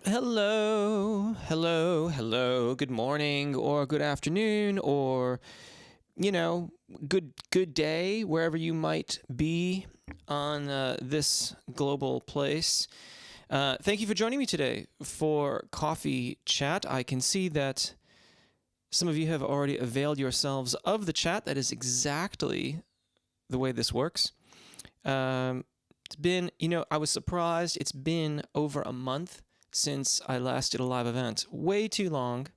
Hello, hello, hello. Good morning or good afternoon or you know, good day wherever you might be on this global place. Thank you for joining me today for coffee chat. I can see that some of you have already availed yourselves of the chat. That is exactly the way this works. It's been, I was surprised. It's been over a month since I last did a live event. Way too long.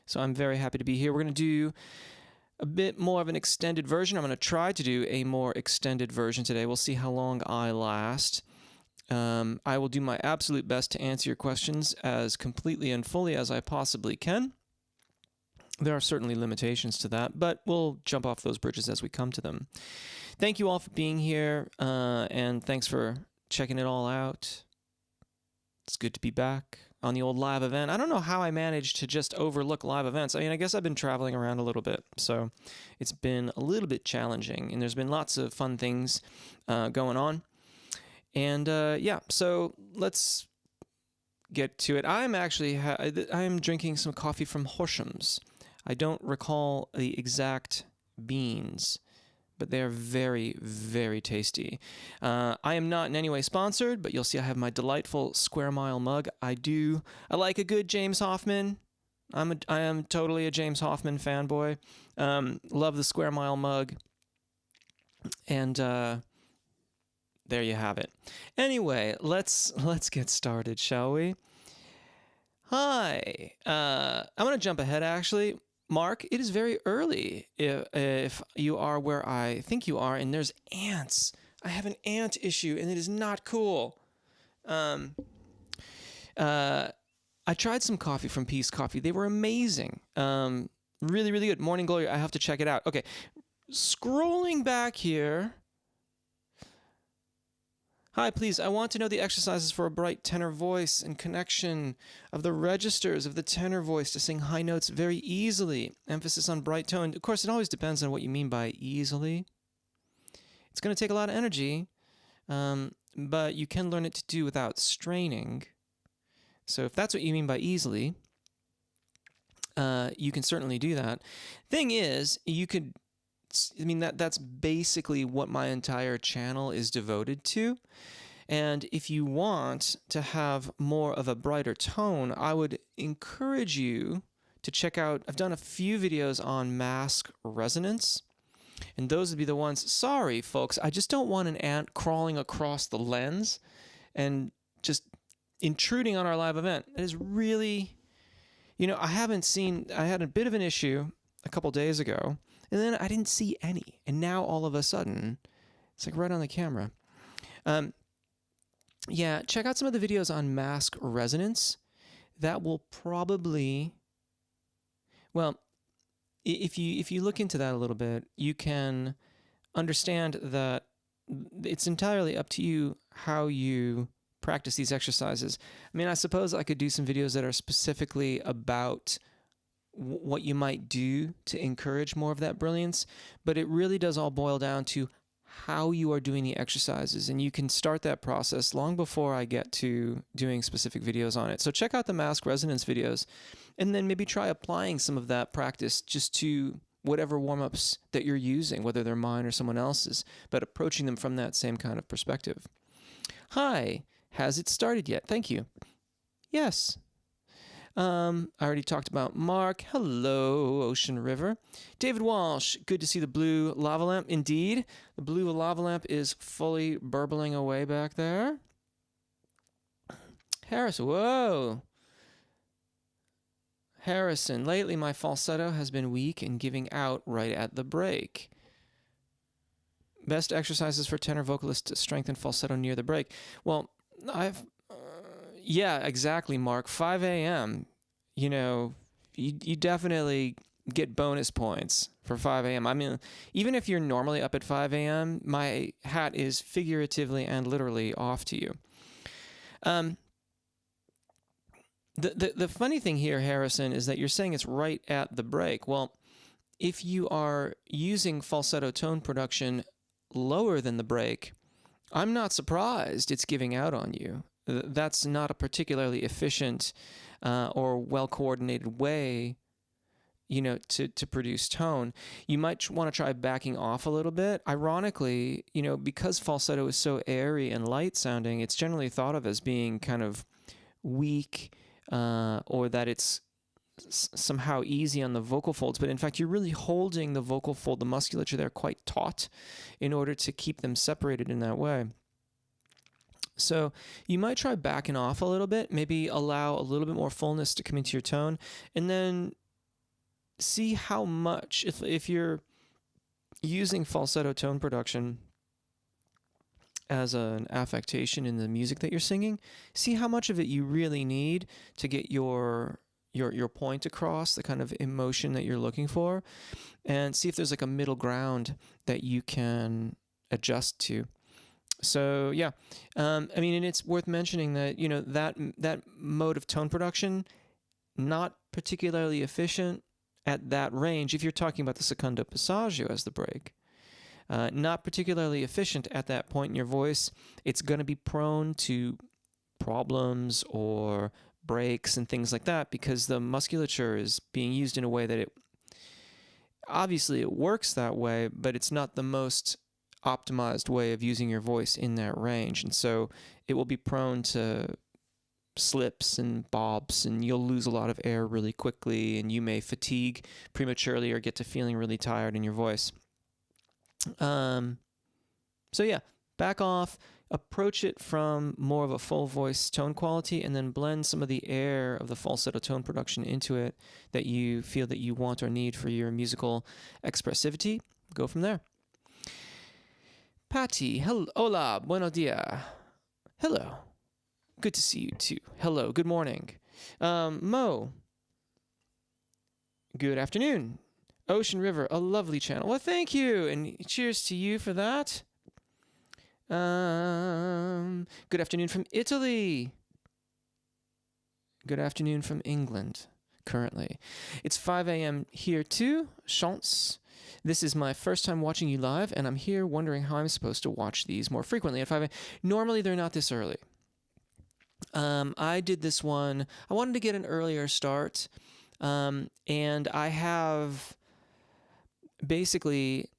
So I'm very happy to be here. We're going to do a bit more of an extended version. I'm going to try to do a more extended version today. We'll see how long I last. I will do my absolute best to answer your questions as completely and fully as I possibly can. There are certainly limitations to that, but we'll jump off those bridges as we come to them. Thank you all for being here, and thanks for checking it all out. It's good to be back on the old live event. I don't know how I managed to just overlook live events. I mean, I guess I've been traveling around a little bit, so it's been a little bit challenging, and there's been lots of fun things going on. And yeah, so let's get to it. I'm actually I'm drinking some coffee from Horshams. I don't recall the exact beans, but they're very, very tasty. I am not in any way sponsored, but you'll see I have my delightful Square Mile mug. I like a good James Hoffman. I am totally a James Hoffman fanboy. Love the Square Mile mug. And there you have it. Anyway, let's get started, shall we? Hi. I'm going to jump ahead, actually. Mark, it is very early if you are where I think you are, and there's ants. I have an ant issue, and it is not cool. I tried some coffee from Peace Coffee. They were amazing. Really, really good. Morning Glory, I have to check it out. Okay, scrolling back here. Hi, please, I want to know the exercises for a bright tenor voice and connection of the registers of the tenor voice to sing high notes very easily. Emphasis on bright tone. Of course, it always depends on what you mean by easily. It's going to take a lot of energy, but you can learn it to do without straining. So if that's what you mean by easily, you can certainly do that. Thing is, that's basically what my entire channel is devoted to. And if you want to have more of a brighter tone, I would encourage you to check out, I've done a few videos on mask resonance, and those would be the ones. Sorry, folks, I just don't want an ant crawling across the lens and just intruding on our live event. It is really, I had a bit of an issue a couple days ago, and then I didn't see any. And now all of a sudden, it's like right on the camera. Yeah, check out some of the videos on mask resonance. That will probably, well, if you look into that a little bit, you can understand that it's entirely up to you how you practice these exercises. I mean, I suppose I could do some videos that are specifically about what you might do to encourage more of that brilliance, but it really does all boil down to how you are doing the exercises, and you can start that process long before I get to doing specific videos on it. So check out the mask resonance videos, and then maybe try applying some of that practice just to whatever warm-ups that you're using, whether they're mine or someone else's, but approaching them from that same kind of perspective. Hi, has it started yet? Thank you. Yes. I already talked about Mark. Hello, Ocean River. David Walsh, good to see the blue lava lamp. Indeed, the blue lava lamp is fully burbling away back there. Whoa. Harrison, lately my falsetto has been weak and giving out right at the break. Best exercises for tenor vocalists to strengthen falsetto near the break. Well, yeah, exactly, Mark. 5 a.m., you definitely get bonus points for 5 a.m. I mean, even if you're normally up at 5 a.m., my hat is figuratively and literally off to you. The funny thing here, Harrison, is that you're saying it's right at the break. Well, if you are using falsetto tone production lower than the break, I'm not surprised it's giving out on you. that's not a particularly efficient or well-coordinated way, to produce tone. You might want to try backing off a little bit. Ironically, because falsetto is so airy and light sounding, it's generally thought of as being kind of weak, or that it's somehow easy on the vocal folds, but in fact you're really holding the vocal fold, the musculature there, quite taut in order to keep them separated in that way. So you might try backing off a little bit, maybe allow a little bit more fullness to come into your tone, and then see how much, if you're using falsetto tone production as an affectation in the music that you're singing, see how much of it you really need to get your point across, the kind of emotion that you're looking for, and see if there's like a middle ground that you can adjust to. So yeah, and it's worth mentioning that that mode of tone production, not particularly efficient at that range. If you're talking about the secondo passaggio as the break, not particularly efficient at that point in your voice. It's going to be prone to problems or breaks and things like that because the musculature is being used in a way that it works that way, but it's not the most optimized way of using your voice in that range. And so it will be prone to slips and bobs, and you'll lose a lot of air really quickly, and you may fatigue prematurely or get to feeling really tired in your voice. So yeah, back off, approach it from more of a full voice tone quality, and then blend some of the air of the falsetto tone production into it that you feel that you want or need for your musical expressivity. Go from there. Patty, hello, hola, buenos dias. Hello. Good to see you too. Hello, good morning. Mo, good afternoon. Ocean River, a lovely channel. Well, thank you, and cheers to you for that. Good afternoon from Italy. Good afternoon from England, currently. It's 5 a.m. here too, chance. This is my first time watching you live, and I'm here wondering how I'm supposed to watch these more frequently at 5 a.m. Normally, they're not this early. I did this one. I wanted to get an earlier start, and I have basically,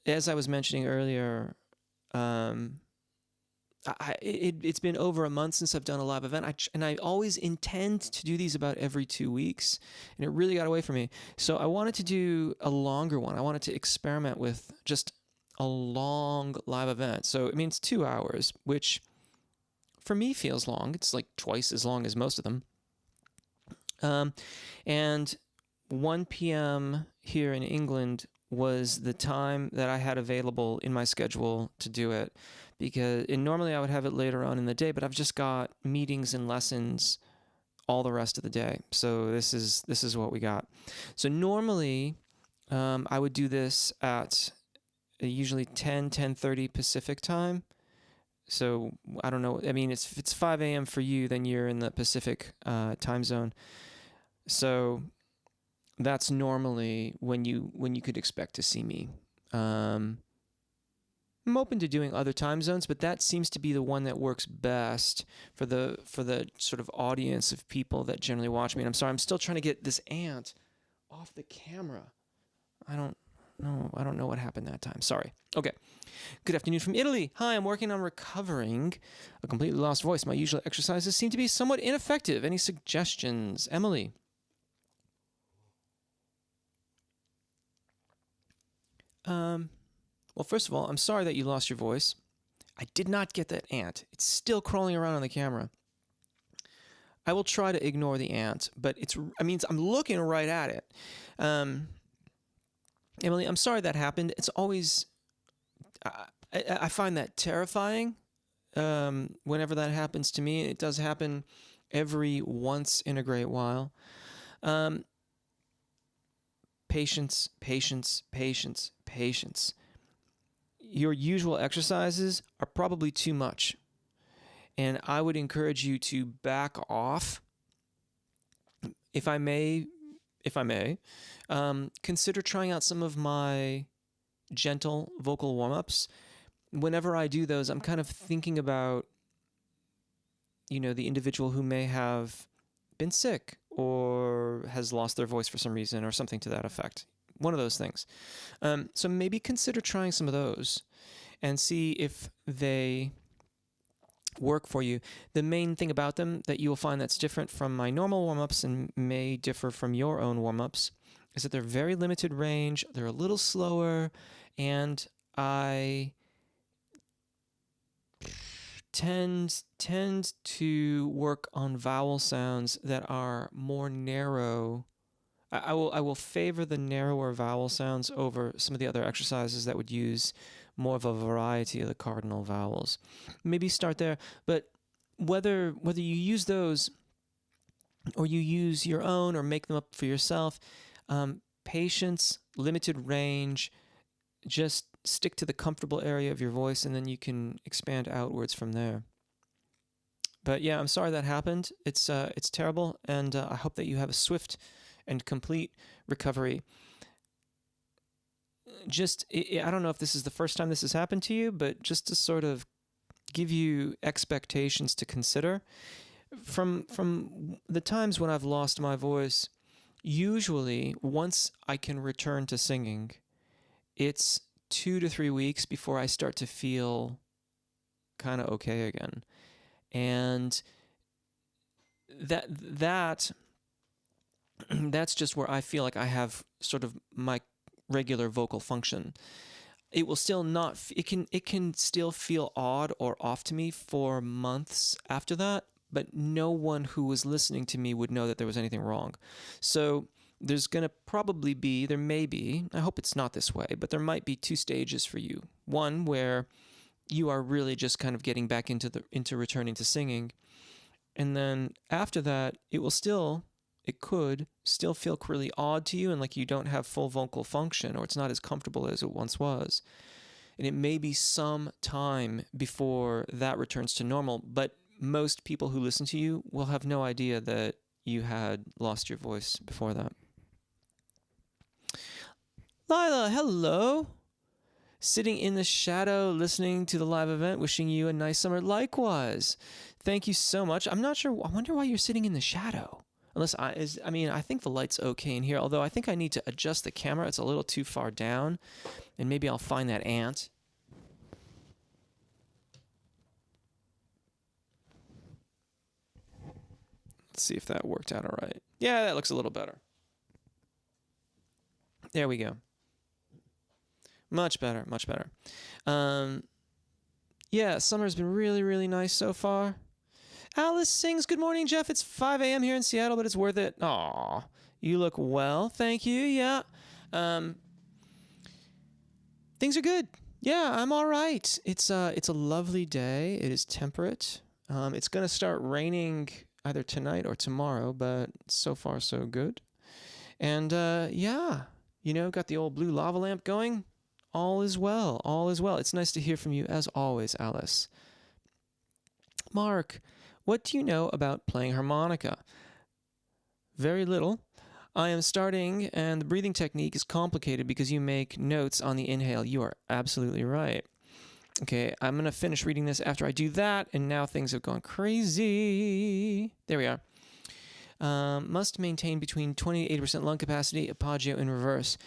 as I was mentioning earlier, it's been over a month since I've done a live event, and I always intend to do these about every 2 weeks, and it really got away from me. So I wanted to do a longer one. I wanted to experiment with just a long live event. So it means 2 hours, which for me feels long. It's like twice as long as most of them. And 1 p.m. here in England was the time that I had available in my schedule to do it, because normally I would have it later on in the day, but I've just got meetings and lessons all the rest of the day. So this is what we got. So normally I would do this at usually 10:30 Pacific time. So I don't know. I mean, if it's 5 a.m. for you, then you're in the Pacific time zone. So that's normally when you could expect to see me. I'm open to doing other time zones, but that seems to be the one that works best for the sort of audience of people that generally watch me. And I'm sorry, I'm still trying to get this ant off the camera. I don't know what happened that time. Sorry. Okay. Good afternoon from Italy. Hi, I'm working on recovering a completely lost voice. My usual exercises seem to be somewhat ineffective. Any suggestions? Emily. Well, first of all, I'm sorry that you lost your voice. I did not get that ant. It's still crawling around on the camera. I will try to ignore the ant, but I'm looking right at it. Emily, I'm sorry that happened. It's always, I find that terrifying whenever that happens to me. It does happen every once in a great while. Patience, patience, patience, patience. Your usual exercises are probably too much, and I would encourage you to back off. If I may, consider trying out some of my gentle vocal warm-ups. Whenever I do those, I'm kind of thinking about the individual who may have been sick or has lost their voice for some reason or something to that effect. One of those things. So maybe consider trying some of those and see if they work for you. The main thing about them that you will find that's different from my normal warm-ups and may differ from your own warm-ups is that they're very limited range, they're a little slower, and I tend to work on vowel sounds that are more narrow. I will favor the narrower vowel sounds over some of the other exercises that would use more of a variety of the cardinal vowels. Maybe start there, but whether you use those or you use your own or make them up for yourself, patience, limited range, just stick to the comfortable area of your voice, and then you can expand outwards from there. But yeah, I'm sorry that happened. It's terrible, and I hope that you have a swift and complete recovery. I don't know if this is the first time this has happened to you, but just to sort of give you expectations to consider. From the times when I've lost my voice, usually once I can return to singing, it's 2 to 3 weeks before I start to feel kind of okay again. And that's just where I feel like I have sort of my regular vocal function. It will still not, it can still feel odd or off to me for months after that, but no one who was listening to me would know that there was anything wrong. So there's going to probably be, there may be, I hope it's not this way, but there might be 2 stages for you. One where you are really just kind of getting back into returning to singing. And then after that, it could still feel really odd to you and like you don't have full vocal function, or it's not as comfortable as it once was. And it may be some time before that returns to normal, but most people who listen to you will have no idea that you had lost your voice before that. Lila, hello. Sitting in the shadow, listening to the live event, wishing you a nice summer. Likewise. Thank you so much. I'm not sure. I wonder why you're sitting in the shadow. I think the light's okay in here, although I think I need to adjust the camera. It's a little too far down, and maybe I'll find that ant. Let's see if that worked out all right. Yeah, that looks a little better. There we go. Much better, much better. Yeah, summer's been really, really nice so far. Alice sings, good morning, Jeff. It's 5 a.m. here in Seattle, but it's worth it. Aw, you look well. Thank you. Yeah. Things are good. Yeah, I'm all right. It's a lovely day. It is temperate. It's going to start raining either tonight or tomorrow, but so far so good. And yeah, got the old blue lava lamp going. All is well. All is well. It's nice to hear from you as always, Alice. Mark, what do you know about playing harmonica? Very little. I am starting, and the breathing technique is complicated because you make notes on the inhale. You are absolutely right. Okay, I'm going to finish reading this after I do that, and now things have gone crazy. There we are. Must maintain between 20 to 80% lung capacity, appoggio in reverse.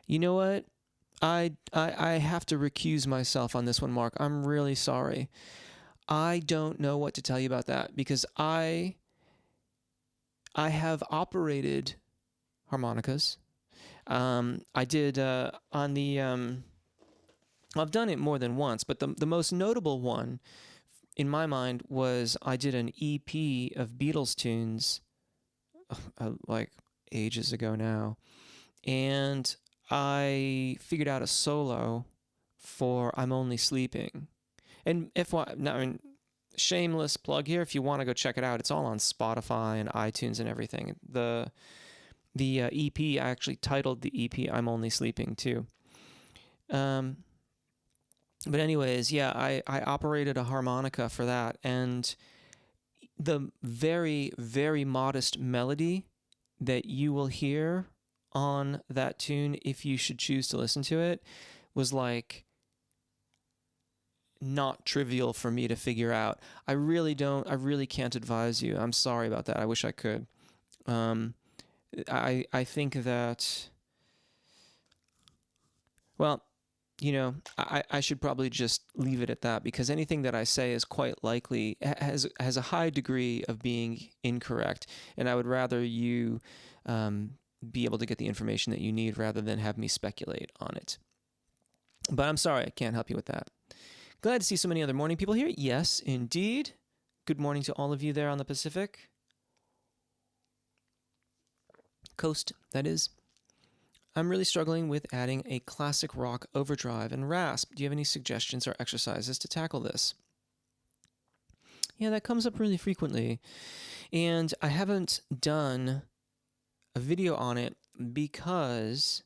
You know what? I have to recuse myself on this one, Mark. I'm really sorry. I don't know what to tell you about that because I have operated harmonicas. I did on the I've done it more than once, but the most notable one in my mind was I did an EP of Beatles tunes like ages ago now, and I figured out a solo for I'm Only Sleeping. And shameless plug here, if you want to go check it out, it's all on Spotify and iTunes and everything. The EP, I actually titled the EP I'm Only Sleeping too. But anyways, yeah, I operated a harmonica for that, and the very, very modest melody that you will hear on that tune, if you should choose to listen to it, was like not trivial for me to figure out. I really can't advise you. I'm sorry about that. I wish I could. I think that, well, I should probably just leave it at that, because anything that I say is quite likely has a high degree of being incorrect, and I would rather you be able to get the information that you need rather than have me speculate on it. But I'm sorry, I can't help you with that. Glad to see so many other morning people here. Yes, indeed. Good morning to all of you there on the Pacific Coast, that is. I'm really struggling with adding a classic rock overdrive and rasp. Do you have any suggestions or exercises to tackle this? Yeah, that comes up really frequently. And I haven't done a video on it because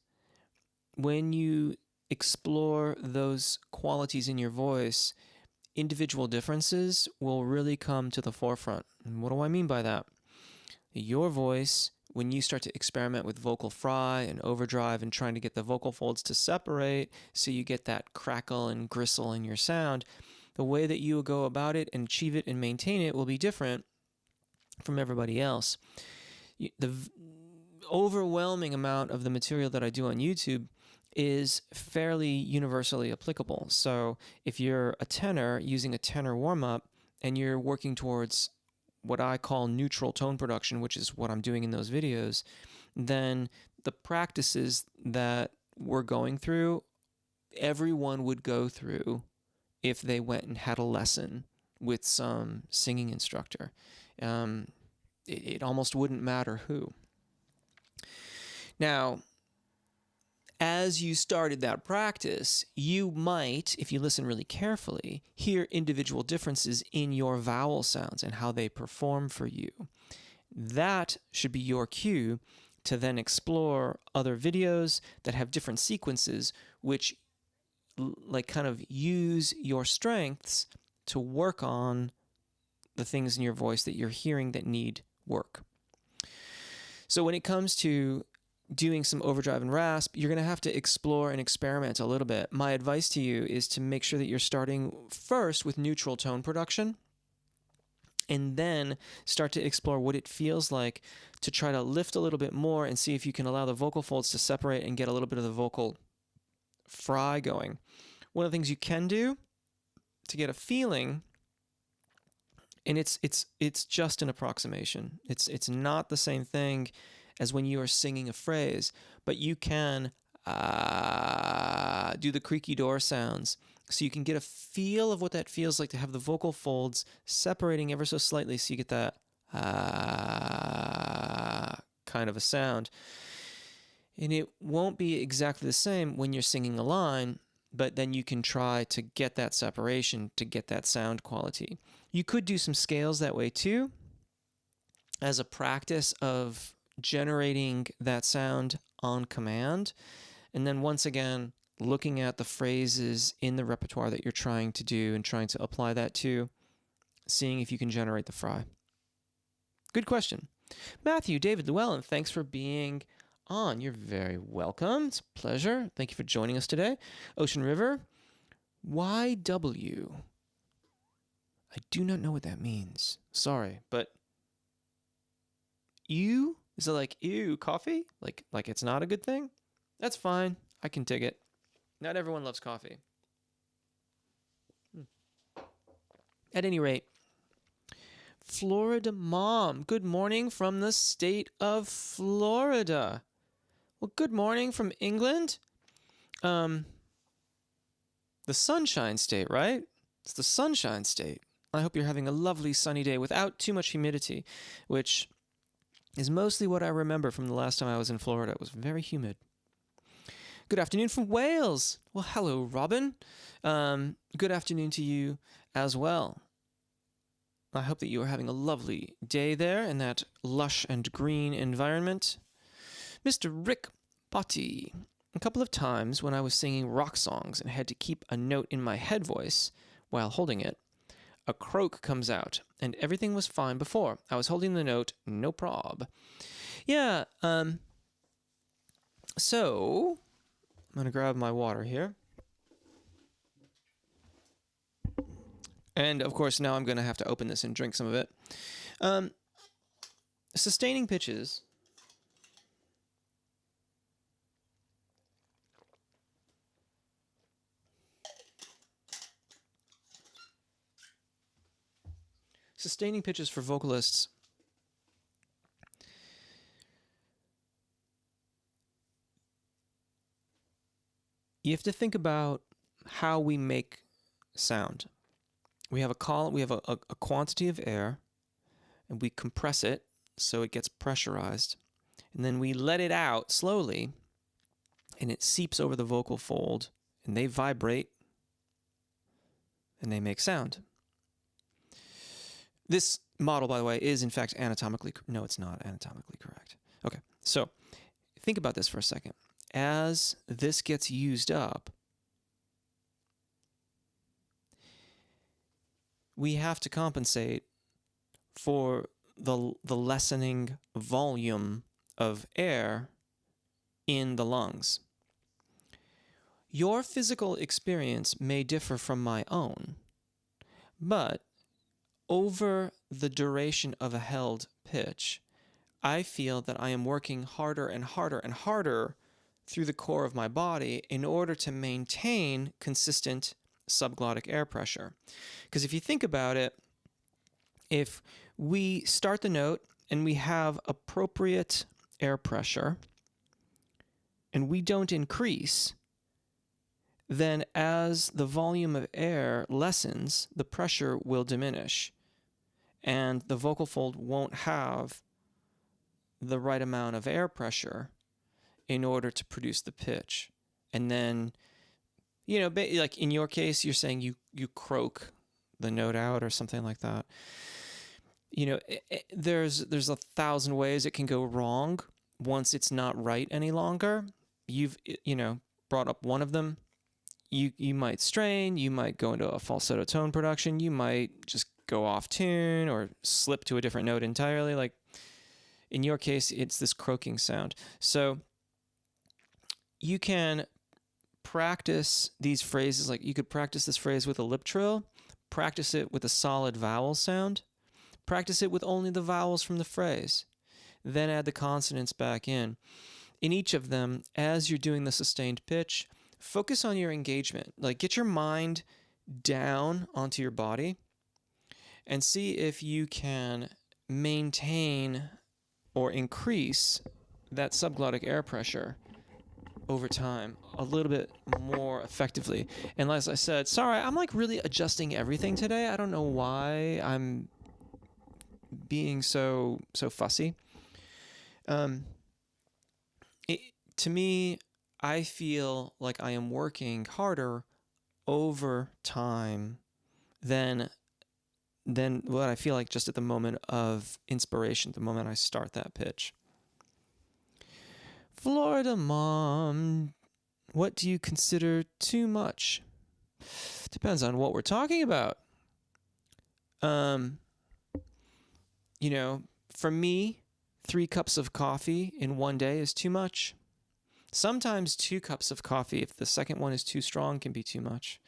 when you explore those qualities in your voice, individual differences will really come to the forefront. And what do I mean by that? Your voice, when you start to experiment with vocal fry and overdrive and trying to get the vocal folds to separate so you get that crackle and gristle in your sound, the way that you go about it and achieve it and maintain it will be different from everybody else. The overwhelming amount of the material that I do on YouTube is fairly universally applicable. So if you're a tenor using a tenor warm-up and you're working towards what I call neutral tone production, which is what I'm doing in those videos, then the practices that we're going through, everyone would go through if they went and had a lesson with some singing instructor. It almost wouldn't matter who. Now, as you started that practice, you might, if you listen really carefully, hear individual differences in your vowel sounds and how they perform for you. That should be your cue to then explore other videos that have different sequences, which like kind of use your strengths to work on the things in your voice that you're hearing that need work. So when it comes to doing some overdrive and rasp, you're going to have to explore and experiment a little bit. My advice to you is to make sure that you're starting first with neutral tone production and then start to explore what it feels like to try to lift a little bit more and see if you can allow the vocal folds to separate and get a little bit of the vocal fry going. One of the things you can do to get a feeling, and it's just an approximation. It's not the same thing as when you are singing a phrase, but you can do the creaky door sounds, so you can get a feel of what that feels like to have the vocal folds separating ever so slightly, so you get that kind of a sound. And it won't be exactly the same when you're singing a line, but then you can try to get that separation to get that sound quality. You could do some scales that way too, as a practice of generating that sound on command, and then once again looking at the phrases in the repertoire that you're trying to do and trying to apply that to, seeing if you can generate the fry. Good question. Matthew David Llewellyn, thanks for being on. You're very welcome. It's a pleasure. Thank you for joining us today. Ocean River, YW. I do not know what that means. Sorry, but ew? Is it like, ew, coffee? Like it's not a good thing? That's fine. I can dig it. Not everyone loves coffee. At any rate, Florida Mom, good morning from the state of Florida. Well, good morning from England. The Sunshine State, right? It's the Sunshine State. I hope you're having a lovely sunny day without too much humidity, which is mostly what I remember from the last time I was in Florida. It was very humid. Good afternoon from Wales. Well, hello, Robin. Good afternoon to you as well. I hope that you are having a lovely day there in that lush and green environment. Mr. Rick Botti. A couple of times when I was singing rock songs and had to keep a note in my head voice while holding it, a croak comes out, and everything was fine before. I was holding the note, no prob. Yeah, so I'm going to grab my water here. And of course, now I'm going to have to open this and drink some of it. Sustaining pitches. Sustaining pitches for vocalists. You have to think about how we make sound. We have a quantity of air, and we compress it so it gets pressurized. And then we let it out slowly, and it seeps over the vocal fold, and they vibrate, and they make sound. This model, by the way, is in fact anatomically... No, it's not anatomically correct. Okay, so think about this for a second. As this gets used up, we have to compensate for the lessening volume of air in the lungs. Your physical experience may differ from my own, but over the duration of a held pitch, I feel that I am working harder and harder and harder through the core of my body in order to maintain consistent subglottic air pressure. Because if you think about it, if we start the note and we have appropriate air pressure and we don't increase, then as the volume of air lessens, the pressure will diminish and the vocal fold won't have the right amount of air pressure in order to produce the pitch. And then, you know, like in your case, you're saying you croak the note out or something like that. You know, there's 1,000 ways it can go wrong once it's not right any longer. You've, you know, brought up one of them. You might strain, you might go into a falsetto tone production, you might just go off tune or slip to a different note entirely. Like in your case, it's this croaking sound. So you can practice these phrases, like you could practice this phrase with a lip trill, practice it with a solid vowel sound, practice it with only the vowels from the phrase, then add the consonants back in. In each of them, as you're doing the sustained pitch, focus on your engagement. Like get your mind down onto your body and see if you can maintain or increase that subglottic air pressure over time a little bit more effectively. And as I said, sorry, I'm like really adjusting everything today. I don't know why I'm being so fussy. To me, I feel like I am working harder over time than what I feel like just at the moment of inspiration, the moment I start that pitch. Florida Mom, what do you consider too much? Depends on what we're talking about. You know, for me, 3 cups of coffee in one day is too much. Sometimes 2 cups of coffee, if the second one is too strong, can be too much.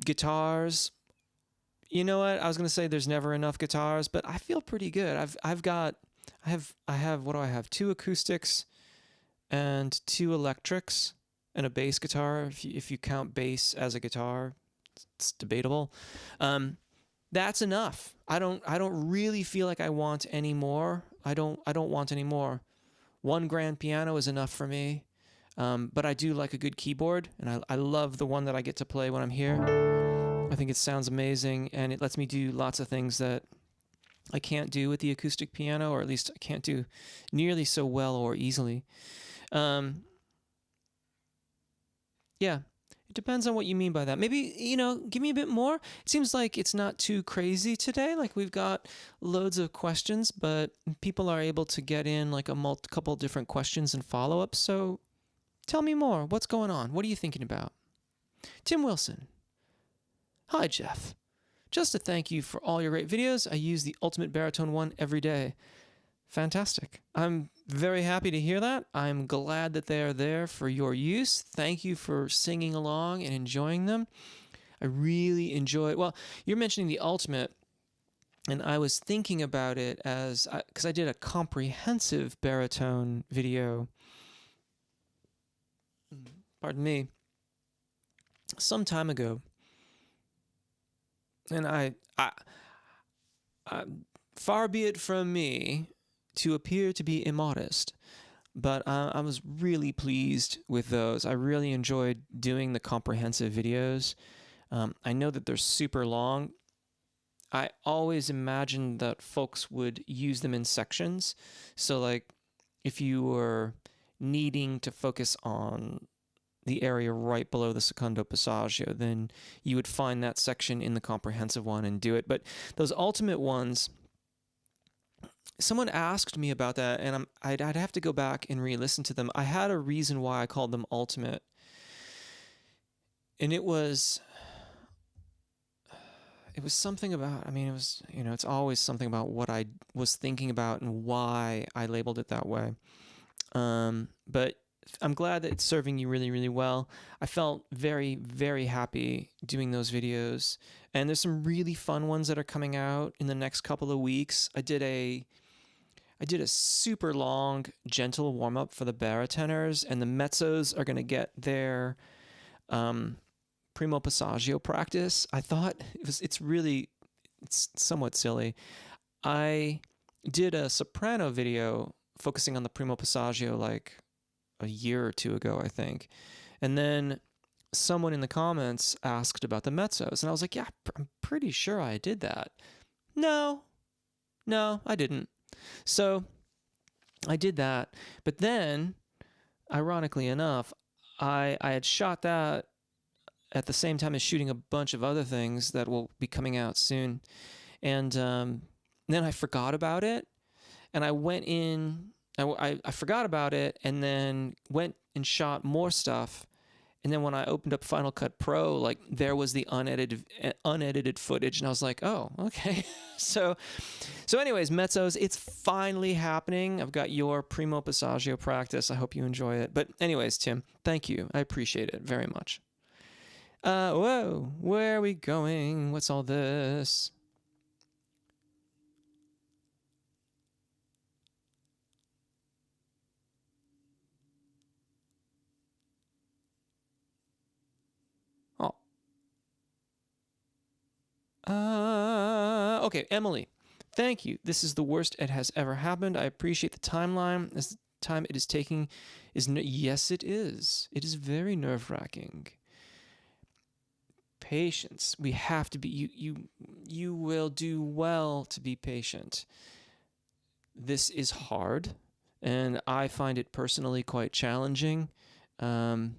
Guitars. You know what? I was going to say there's never enough guitars, but I feel pretty good. I have what do I have? 2 acoustics and 2 electrics and a bass guitar. If you count bass as a guitar, it's debatable. That's enough. I don't really feel like I want any more. I don't want any more. 1 grand piano is enough for me. But I do like a good keyboard, and I love the one that I get to play when I'm here. I think it sounds amazing, and it lets me do lots of things that I can't do with the acoustic piano, or at least I can't do nearly so well or easily. Yeah, it depends on what you mean by that. Maybe, you know, give me a bit more. It seems like it's not too crazy today. Like we've got loads of questions, but people are able to get in like a couple different questions and follow-ups. So tell me more. What's going on? What are you thinking about? Tim Wilson. Hi, Jeff. Just to thank you for all your great videos. I use the Ultimate Baritone one every day. Fantastic. I'm very happy to hear that. I'm glad that they are there for your use. Thank you for singing along and enjoying them. I really enjoy it. Well, you're mentioning the ultimate, and I was thinking about it as because I did a comprehensive baritone video, pardon me, some time ago. And I far be it from me to appear to be immodest, but I was really pleased with those. I really enjoyed doing the comprehensive videos. I know that they're super long. I always imagined that folks would use them in sections. So, like, if you were needing to focus on the area right below the secondo passaggio, then you would find that section in the comprehensive one and do it. But those ultimate ones, someone asked me about that, and I'd have to go back and re-listen to them. I had a reason why I called them ultimate, and it was something about, I mean, it was, it's always something about what I was thinking about and why I labeled it that way. But I'm glad that it's serving you really, really well. I felt very, very happy doing those videos. And there's some really fun ones that are coming out in the next couple of weeks. I did a super long, gentle warm-up for the baritoners, and the mezzos are going to get their primo passaggio practice. I thought it's somewhat silly. I did a soprano video focusing on the primo passaggio like a year or two ago, I think. And then someone in the comments asked about the mezzos, and I was like, yeah, I'm pretty sure I did that. No, I didn't. So I did that. But then, ironically enough, I had shot that at the same time as shooting a bunch of other things that will be coming out soon. And then I forgot about it, and I went in. I forgot about it, and then went and shot more stuff. And then when I opened up Final Cut Pro, like, there was the unedited footage, and I was like, oh, okay. So anyways, mezzos, it's finally happening. I've got your primo passaggio practice. I hope you enjoy it. But anyways, Tim, thank you. I appreciate it very much. Whoa, where are we going? What's all this? Okay, Emily, thank you. This is the worst it has ever happened. I appreciate the timeline. As the time it is taking is yes, it is. It is very nerve-wracking. Patience. We have to be. You will do well to be patient. This is hard, and I find it personally quite challenging. And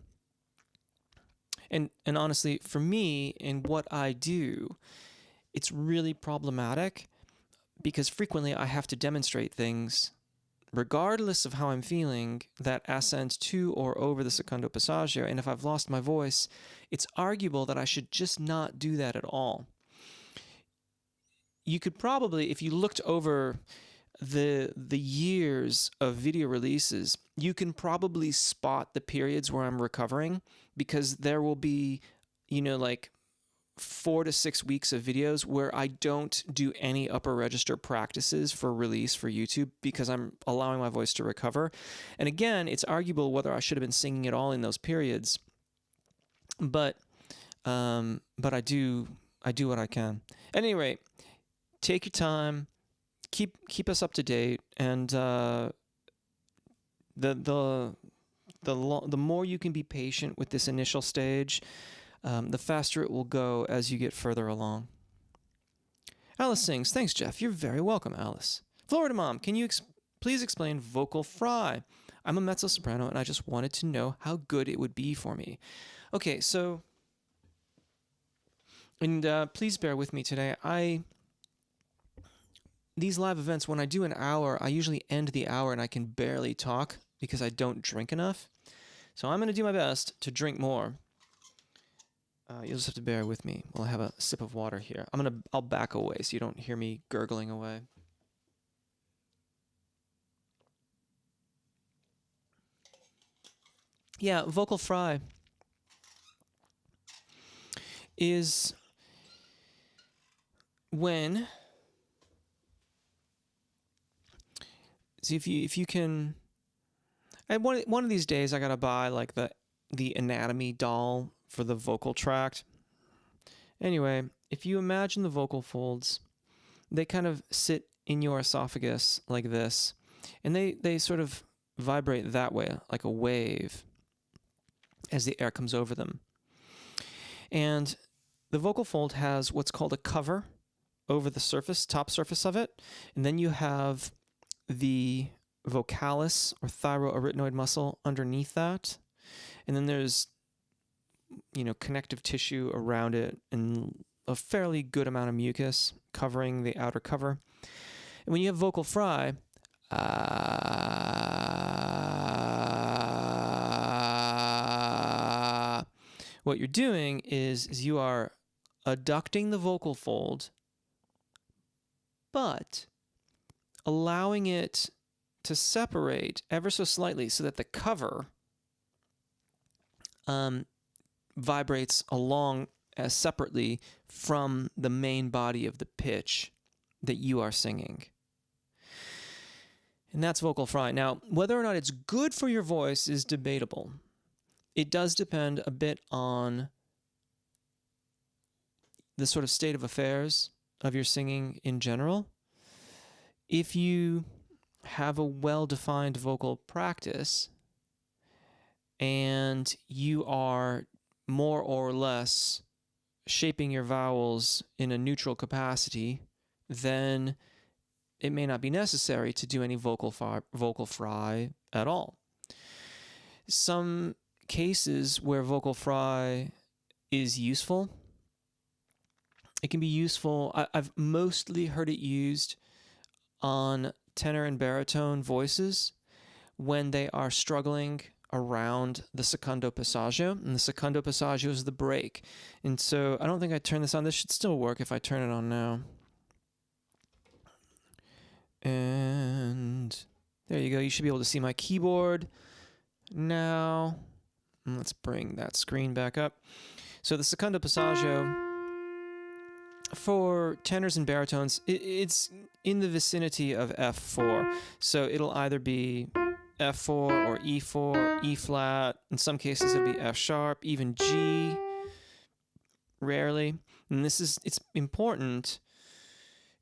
honestly, for me, in what I do, it's really problematic because frequently I have to demonstrate things, regardless of how I'm feeling, that ascend to or over the secondo passaggio. And if I've lost my voice, it's arguable that I should just not do that at all. You could probably, if you looked over the years of video releases, you can probably spot the periods where I'm recovering, because there will be, like 4 to 6 weeks of videos where I don't do any upper register practices for release for YouTube because I'm allowing my voice to recover. And again, it's arguable whether I should have been singing at all in those periods, but I do what I can. At any rate, take your time, keep us up to date, and the more you can be patient with this initial stage, the faster it will go as you get further along. Alice sings, thanks, Jeff. You're very welcome, Alice. Florida Mom, can you please explain vocal fry? I'm a mezzo-soprano, and I just wanted to know how good it would be for me. Okay, so, and please bear with me today. These live events, when I do an hour, I usually end the hour and I can barely talk because I don't drink enough. So I'm going to do my best to drink more. You'll just have to bear with me. We'll have a sip of water here. I'll back away so you don't hear me gurgling away. Yeah, vocal fry is when, see if you can, one of these days I gotta buy like the anatomy doll for the vocal tract. Anyway, if you imagine the vocal folds, they kind of sit in your esophagus like this, and they sort of vibrate that way, like a wave, as the air comes over them. And the vocal fold has what's called a cover over the surface, top surface of it, and then you have the vocalis or thyroarytenoid muscle underneath that, and then there's connective tissue around it and a fairly good amount of mucus covering the outer cover. And when you have vocal fry, what you're doing is you are adducting the vocal fold, but allowing it to separate ever so slightly so that the cover vibrates along as separately from the main body of the pitch that you are singing. And that's vocal fry. Now, whether or not it's good for your voice is debatable. It does depend a bit on the sort of state of affairs of your singing in general. If you have a well-defined vocal practice and you are more or less shaping your vowels in a neutral capacity, then it may not be necessary to do any vocal fry at all. Some cases where vocal fry is useful, it can be useful. I've mostly heard it used on tenor and baritone voices when they are struggling around the secondo passaggio, and the secondo passaggio is the break. And so I don't think I turned this on. This should still work if I turn it on now. And there you go. You should be able to see my keyboard now. And let's bring that screen back up. So the secondo passaggio for tenors and baritones, it's in the vicinity of F4. So it'll either be F4 or E4, E flat. In some cases it'll be F sharp, even G, rarely. And it's important.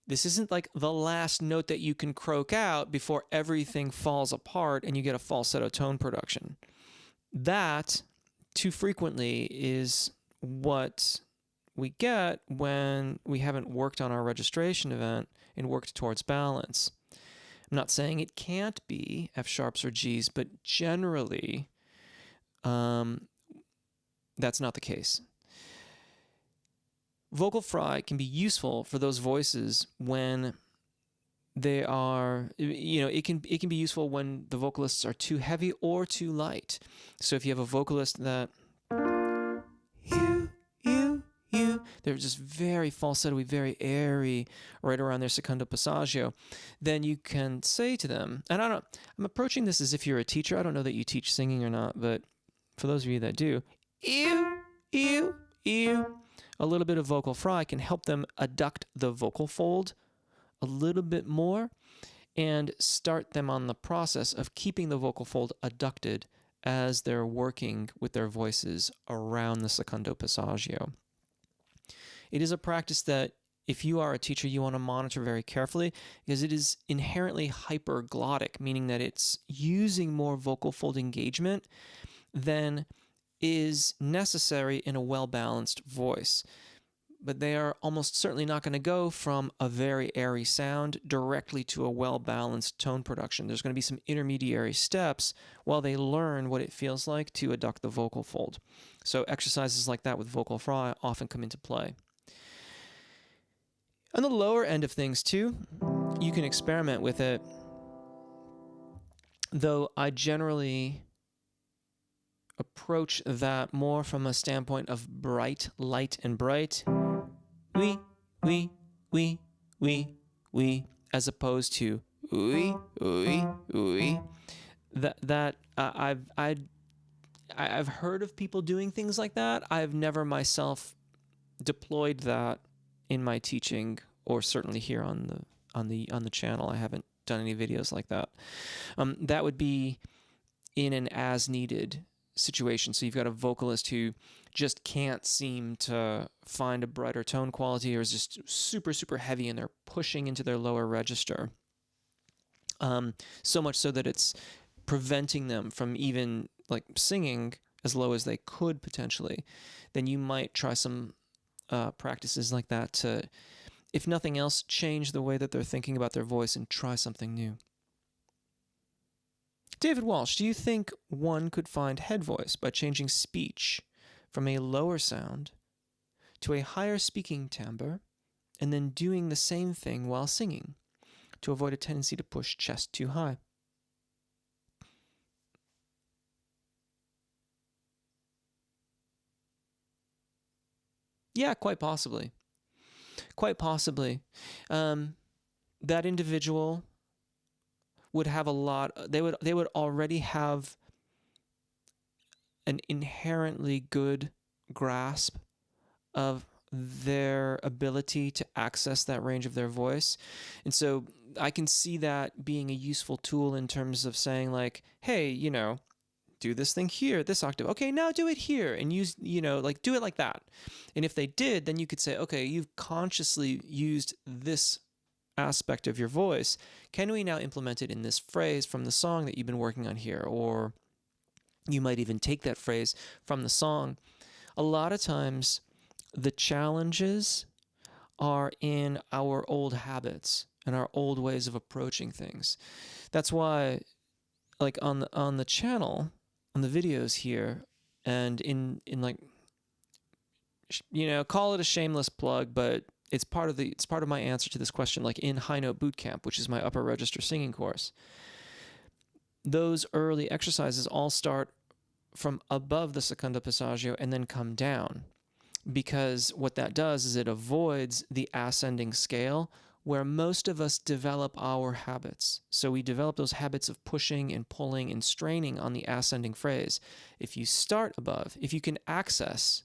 This isn't like the last note that you can croak out before everything falls apart and you get a falsetto tone production. That, too frequently, is what we get when we haven't worked on our registration event and worked towards balance. I'm not saying it can't be F sharps or Gs, but generally that's not the case. Vocal fry can be useful for those voices when they are, it can be useful when the vocalists are too heavy or too light. So if you have a vocalist that they're just very falsetto-y, very airy, right around their secondo passaggio, then you can say to them, and I'm approaching this as if you're a teacher. I don't know that you teach singing or not, but for those of you that do, a little bit of vocal fry can help them adduct the vocal fold a little bit more and start them on the process of keeping the vocal fold adducted as they're working with their voices around the secondo passaggio. It is a practice that if you are a teacher, you want to monitor very carefully because it is inherently hyperglottic, meaning that it's using more vocal fold engagement than is necessary in a well-balanced voice. But they are almost certainly not going to go from a very airy sound directly to a well-balanced tone production. There's going to be some intermediary steps while they learn what it feels like to adduct the vocal fold. So exercises like that with vocal fry often come into play. On the lower end of things too, you can experiment with it, though I generally approach that more from a standpoint of bright, light, and bright. We, as opposed to we. I've heard of people doing things like that. I've never myself deployed that in my teaching, or certainly here on the channel. I haven't done any videos like that. That would be in an as needed situation. So you've got a vocalist who just can't seem to find a brighter tone quality, or is just super, super heavy, and they're pushing into their lower register. So much so that it's preventing them from even like singing as low as they could potentially. Then you might try some practices like that to, if nothing else, change the way that they're thinking about their voice and try something new. David Walsh, do you think one could find head voice by changing speech from a lower sound to a higher speaking timbre, and then doing the same thing while singing to avoid a tendency to push chest too high? Yeah, quite possibly. Quite possibly. That individual would have a lot. They would already have an inherently good grasp of their ability to access that range of their voice. And so I can see that being a useful tool in terms of saying like, hey, do this thing here, this octave. Okay, now do it here, and use, like do it like that. And if they did, then you could say, okay, you've consciously used this aspect of your voice. Can we now implement it in this phrase from the song that you've been working on here? Or you might even take that phrase from the song. A lot of times, the challenges are in our old habits and our old ways of approaching things. That's why, like on the channel, on the videos here, and in like, call it a shameless plug, but it's part of my answer to this question. Like in High Note Bootcamp, which is my upper register singing course, those early exercises all start from above the secondo passaggio and then come down, because what that does is it avoids the ascending scale where most of us develop our habits. So we develop those habits of pushing and pulling and straining on the ascending phrase. If you start above, if you can access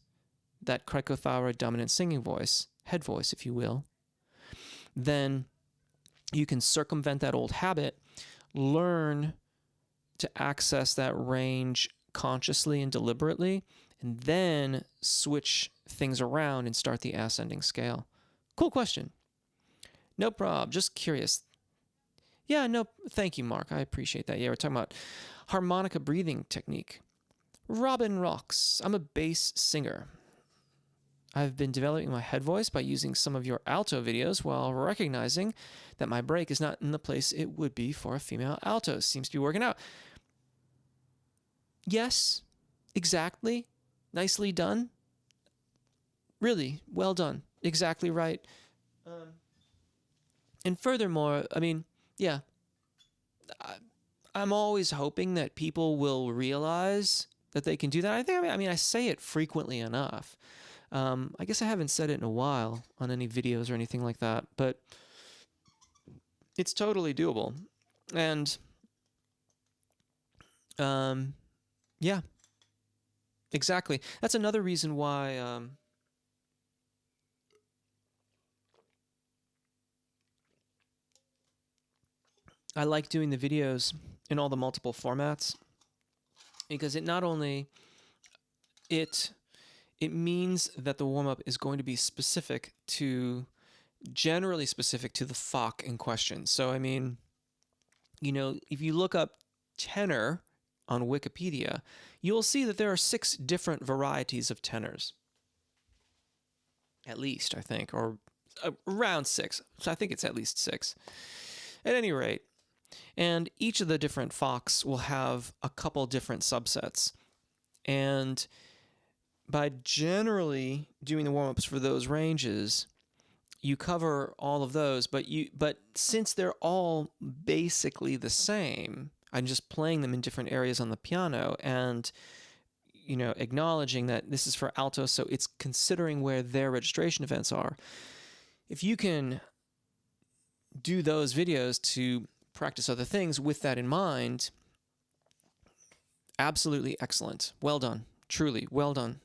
that cricothyroid dominant singing voice, head voice, if you will, then you can circumvent that old habit, learn to access that range consciously and deliberately, and then switch things around and start the ascending scale. Cool question. No prob, just curious. Yeah, no, thank you, Mark. I appreciate that. Yeah, we're talking about harmonica breathing technique. Robin rocks. I'm a bass singer. I've been developing my head voice by using some of your alto videos while recognizing that my break is not in the place it would be for a female alto. Seems to be working out. Yes, exactly. Nicely done. Really, well done. Exactly right. And furthermore, I mean, yeah, I'm always hoping that people will realize that they can do that. I say it frequently enough. I guess I haven't said it in a while on any videos or anything like that, but it's totally doable. And yeah, exactly. That's another reason why I like doing the videos in all the multiple formats, because it not only it means that the warm-up is going to be generally specific to the FOC in question. So I mean, if you look up tenor on Wikipedia, you'll see that there are 6 different varieties of tenors. At least, I think, or around 6. So I think it's at least 6. At any rate, and each of the different FOCs will have a couple different subsets. And by generally doing the warm-ups for those ranges, you cover all of those, but since they're all basically the same, I'm just playing them in different areas on the piano and acknowledging that this is for alto, so it's considering where their registration events are. If you can do those videos to practice other things with that in mind, Absolutely excellent. Well done. Truly, well done.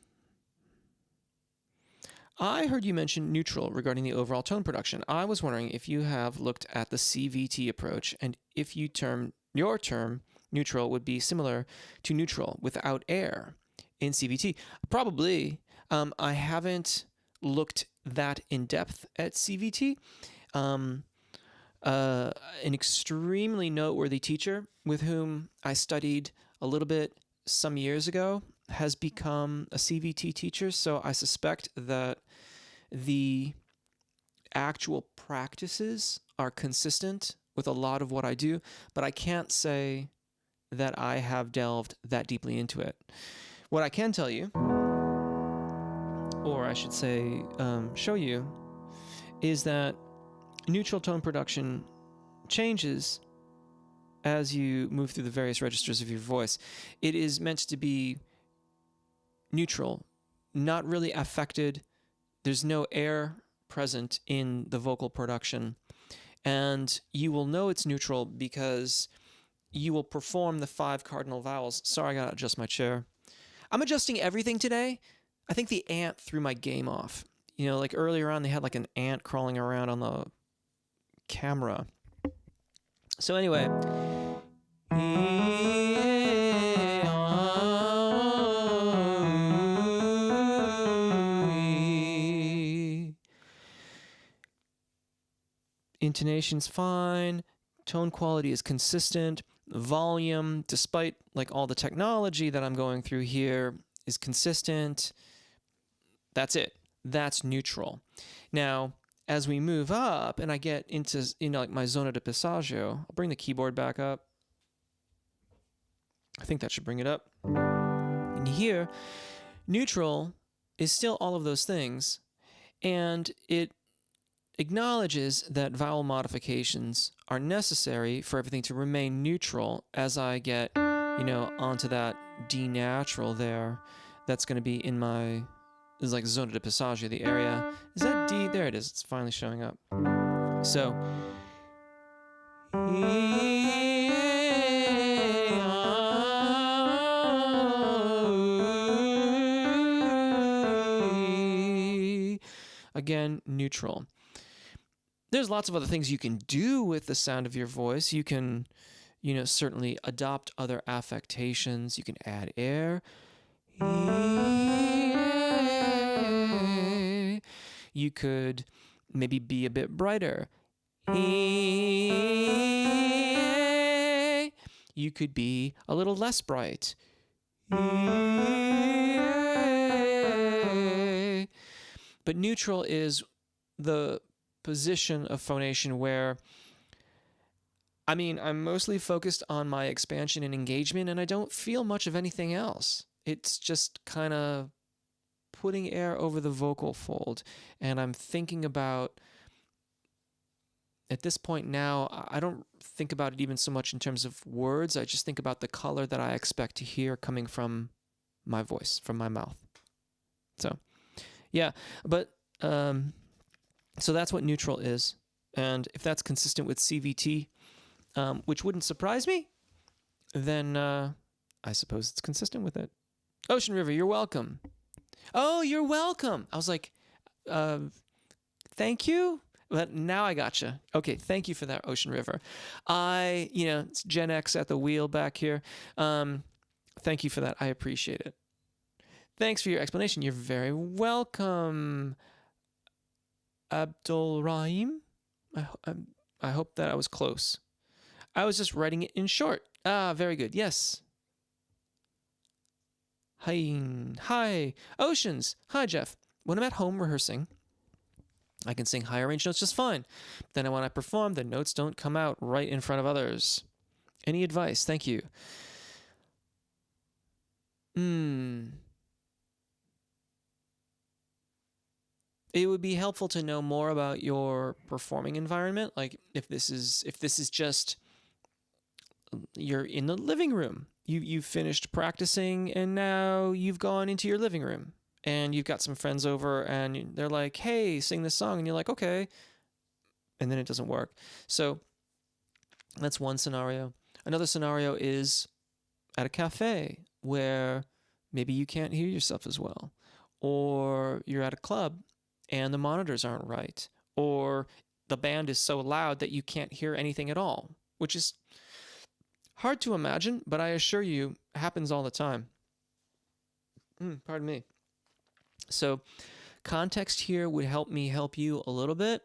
I heard you mention neutral regarding the overall tone production. I was wondering if you have looked at the CVT approach and if your term neutral would be similar to neutral without air in CVT. Probably. I haven't looked that in depth at CVT. An extremely noteworthy teacher with whom I studied a little bit some years ago has become a CVT teacher, so I suspect that the actual practices are consistent with a lot of what I do, but I can't say that I have delved that deeply into it. What I can tell you, or I should say show you, is that neutral tone production changes as you move through the various registers of your voice. It is meant to be neutral, not really affected. There's no air present in the vocal production. And you will know it's neutral because you will perform the 5 cardinal vowels. Sorry, I gotta adjust my chair. I'm adjusting everything today. I think the ant threw my game off. You know, like earlier on, they had like an ant crawling around on the camera. So anyway. Intonation's fine, tone quality is consistent, volume, despite like all the technology that I'm going through here, is consistent. That's it. That's neutral. Now, as we move up and I get into, like my zona de passaggio, I'll bring the keyboard back up. I think that should bring it up. And here, neutral is still all of those things, and it acknowledges that vowel modifications are necessary for everything to remain neutral as I get, onto that D natural there. That's going to be in my, is like zona de passaggio, the area. Is that D? There it is. It's finally showing up. So, again, neutral. There's lots of other things you can do with the sound of your voice. You can, certainly adopt other affectations. You can add air. You could maybe be a bit brighter. You could be a little less bright. But neutral is the position of phonation where, I'm mostly focused on my expansion and engagement, and I don't feel much of anything else. It's just kind of putting air over the vocal fold, and I'm thinking about, at this point now, I don't think about it even so much in terms of words. I just think about the color that I expect to hear coming from my voice, from my mouth. So, yeah, but so that's what neutral is. And if that's consistent with CVT, which wouldn't surprise me, then I suppose it's consistent with it. Ocean River, you're welcome. Oh, you're welcome. I was like, thank you. But now I gotcha. Okay, thank you for that, Ocean River. It's Gen X at the wheel back here. Thank you for that. I appreciate it. Thanks for your explanation. You're very welcome. Abdul Rahim. I hope that I was close. I was just writing it in short. Very good. Yes. Hi. Oceans. Hi, Jeff. When I'm at home rehearsing, I can sing higher range notes just fine. Then when I perform, the notes don't come out right in front of others. Any advice? Thank you. It would be helpful to know more about your performing environment. Like if this is just you're in the living room. You've finished practicing and now you've gone into your living room and you've got some friends over and they're like, "Hey, sing this song." And you're like, "Okay." And then it doesn't work. So that's one scenario. Another scenario is at a cafe where maybe you can't hear yourself as well, or you're at a club and the monitors aren't right, or the band is so loud that you can't hear anything at all, which is hard to imagine, but I assure you happens all the time. Pardon me. So context here would help me help you a little bit.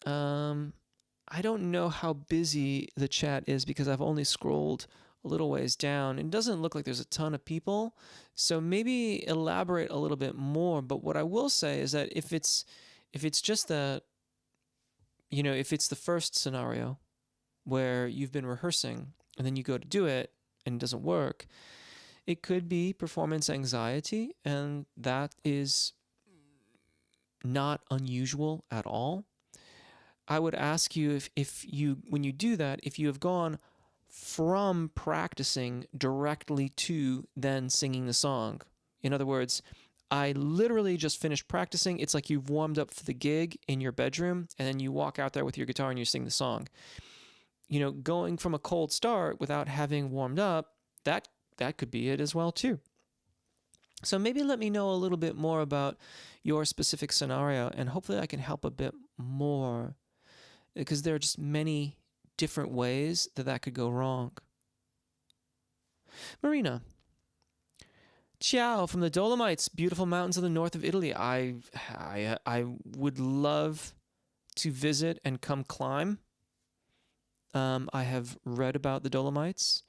I don't know how busy the chat is because I've only scrolled a little ways down. It doesn't look like there's a ton of people, so maybe elaborate a little bit more. But what I will say is that if it's just that, if it's the first scenario where you've been rehearsing and then you go to do it and it doesn't work, it could be performance anxiety, and that is not unusual at all. I would ask you if you, when you do that, if you have gone from practicing directly to then singing the song. In other words, I literally just finished practicing. It's like you've warmed up for the gig in your bedroom, and then you walk out there with your guitar and you sing the song. Going from a cold start without having warmed up, that could be it as well too. So maybe let me know a little bit more about your specific scenario, and hopefully I can help a bit more, because there are just many different ways that could go wrong. Marina. Ciao from the Dolomites, beautiful mountains of the north of Italy. I would love to visit and come climb. I have read about the Dolomites,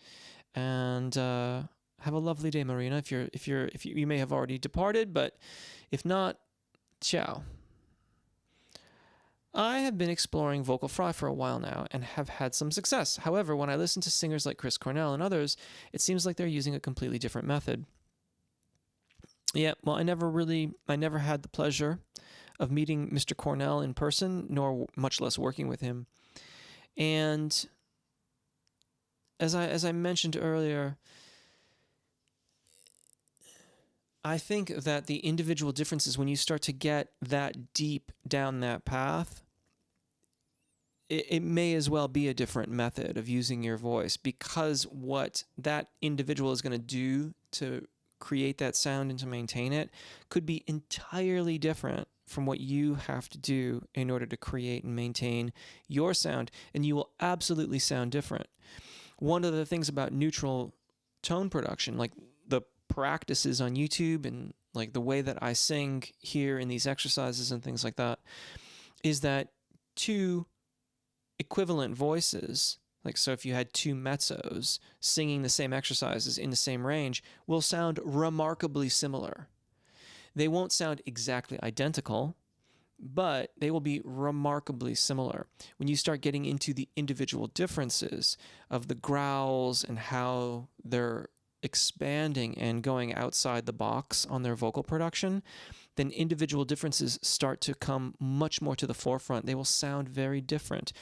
and have a lovely day, Marina. If you may have already departed, but if not, ciao. I have been exploring vocal fry for a while now and have had some success. However, when I listen to singers like Chris Cornell and others, it seems like they're using a completely different method. Yeah, well, I never had the pleasure of meeting Mr. Cornell in person, nor much less working with him. And as I mentioned earlier, I think that the individual differences, when you start to get that deep down that path, it may as well be a different method of using your voice, because what that individual is going to do to create that sound and to maintain it could be entirely different from what you have to do in order to create and maintain your sound, and you will absolutely sound different. One of the things about neutral tone production, like the practices on YouTube and like the way that I sing here in these exercises and things like that, is that two equivalent voices, like so if you had two mezzos singing the same exercises in the same range, will sound remarkably similar. They won't sound exactly identical, but they will be remarkably similar. When you start getting into the individual differences of the growls and how they're expanding and going outside the box on their vocal production, then individual differences start to come much more to the forefront. They will sound very different.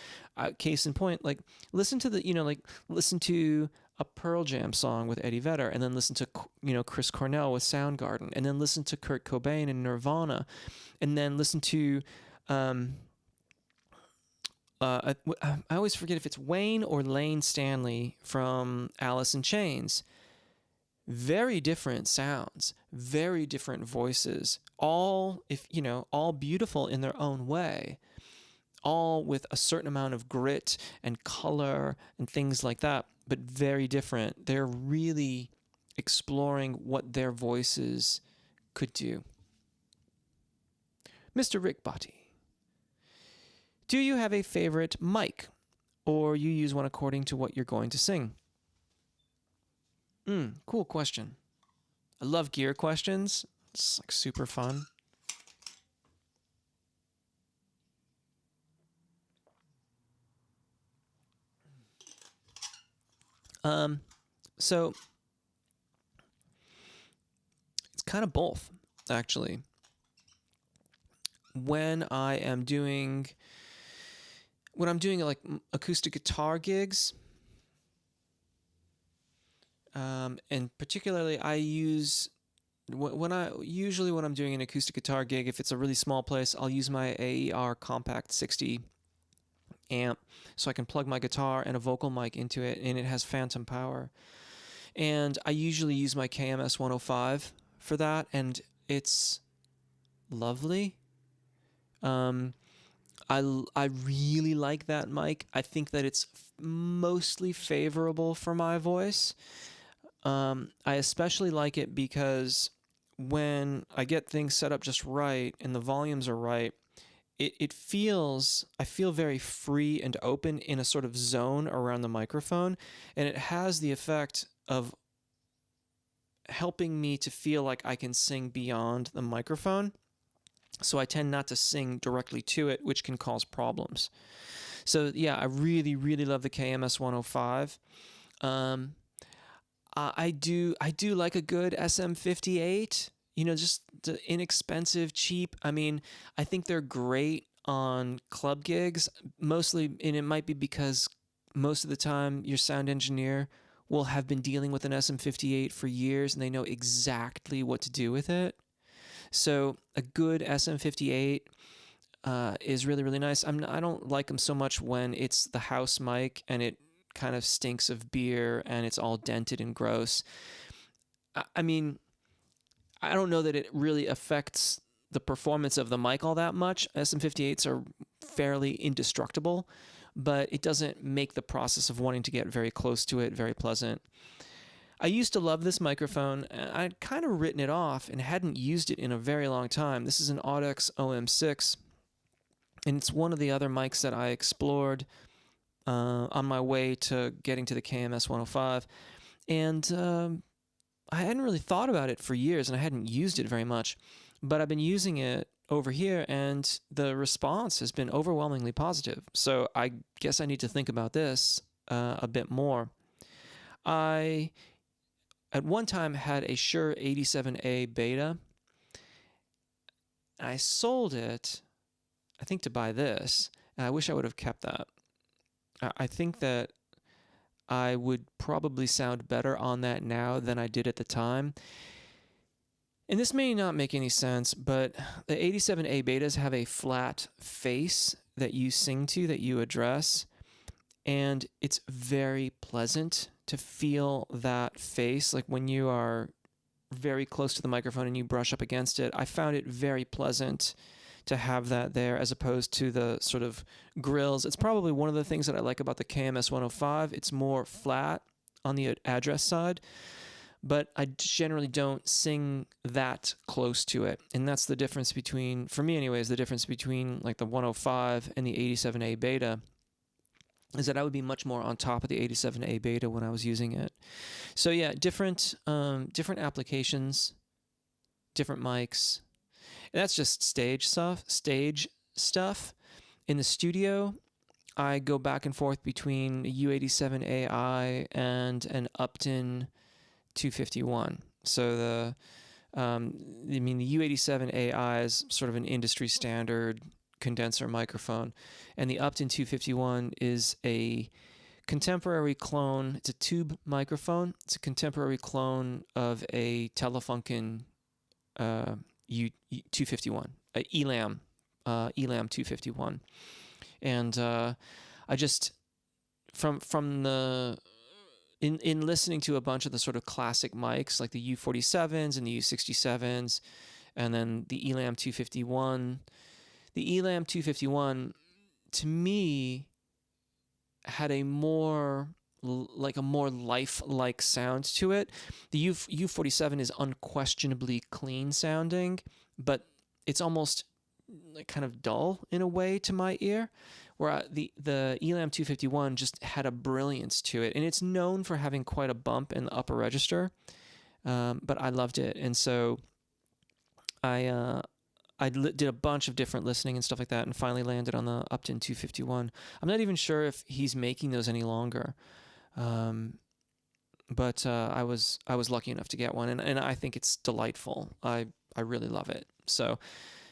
Case in point, like listen to a Pearl Jam song with Eddie Vedder, and then listen to Chris Cornell with Soundgarden, and then listen to Kurt Cobain and Nirvana, and then listen to I always forget if it's Wayne or Lane Stanley from Alice in Chains. Very different sounds, very different voices, all beautiful in their own way, all with a certain amount of grit and color and things like that, but very different. They're really exploring what their voices could do. Mr. Rick Botti, do you have a favorite mic, or you use one according to what you're going to sing? Cool question. I love gear questions. It's like super fun. So it's kind of both, actually. When I'm doing like acoustic guitar gigs, and particularly I use when I'm doing an acoustic guitar gig, if it's a really small place, I'll use my AER Compact 60 amp so I can plug my guitar and a vocal mic into it, and it has phantom power. And I usually use my KMS 105 for that, and it's lovely. Um, I really like that mic. I think that it's mostly favorable for my voice. I especially like it because when I get things set up just right and the volumes are right, I feel very free and open in a sort of zone around the microphone, and it has the effect of helping me to feel like I can sing beyond the microphone. So I tend not to sing directly to it, which can cause problems. So yeah, I really, really love the KMS 105. I do like a good SM58. Just the inexpensive, cheap. I mean, I think they're great on club gigs, mostly, and it might be because most of the time your sound engineer will have been dealing with an SM58 for years and they know exactly what to do with it. So a good SM58 is really, really nice. I don't like them so much when it's the house mic and it kind of stinks of beer and it's all dented and gross. I mean, I don't know that it really affects the performance of the mic all that much. SM58s are fairly indestructible, but it doesn't make the process of wanting to get very close to it very pleasant. I used to love this microphone. I'd kind of written it off and hadn't used it in a very long time. This is an Audix OM6, and it's one of the other mics that I explored on my way to getting to the KMS 105. And I hadn't really thought about it for years, and I hadn't used it very much. But I've been using it over here, and the response has been overwhelmingly positive. So I guess I need to think about this a bit more. I, at one time, had a Shure 87A beta. I sold it, I think, to buy this. And I wish I would have kept that. I think that I would probably sound better on that now than I did at the time. And this may not make any sense, but the 87A betas have a flat face that you sing to, that you address. And it's very pleasant to feel that face. Like when you are very close to the microphone and you brush up against it, I found it very pleasant to have that there as opposed to the sort of grills. It's probably one of the things that I like about the KMS 105. It's more flat on the address side, but I generally don't sing that close to it. And that's the difference between, for me anyways, the difference between like the 105 and the 87A beta is that I would be much more on top of the 87A beta when I was using it. So yeah, different applications, different mics. And that's just stage stuff. In the studio, I go back and forth between a U87AI and an Upton 251. So the U87AI is sort of an industry standard condenser microphone, and the Upton 251 is a contemporary clone. It's a tube microphone. It's a contemporary clone of a Telefunken U251, Elam 251, and I just from the in listening to a bunch of the sort of classic mics like the U47s and the U67s, and then the Elam 251. The Elam 251 to me had a more lifelike sound to it. The U47 is unquestionably clean sounding, but it's almost like kind of dull in a way to my ear, where the Elam 251 just had a brilliance to it, and it's known for having quite a bump in the upper register, but I loved it. And so I did a bunch of different listening and stuff like that, and finally landed on the Upton 251. I'm not even sure if he's making those any longer, but I was lucky enough to get one, and I think it's delightful. I really love it. So,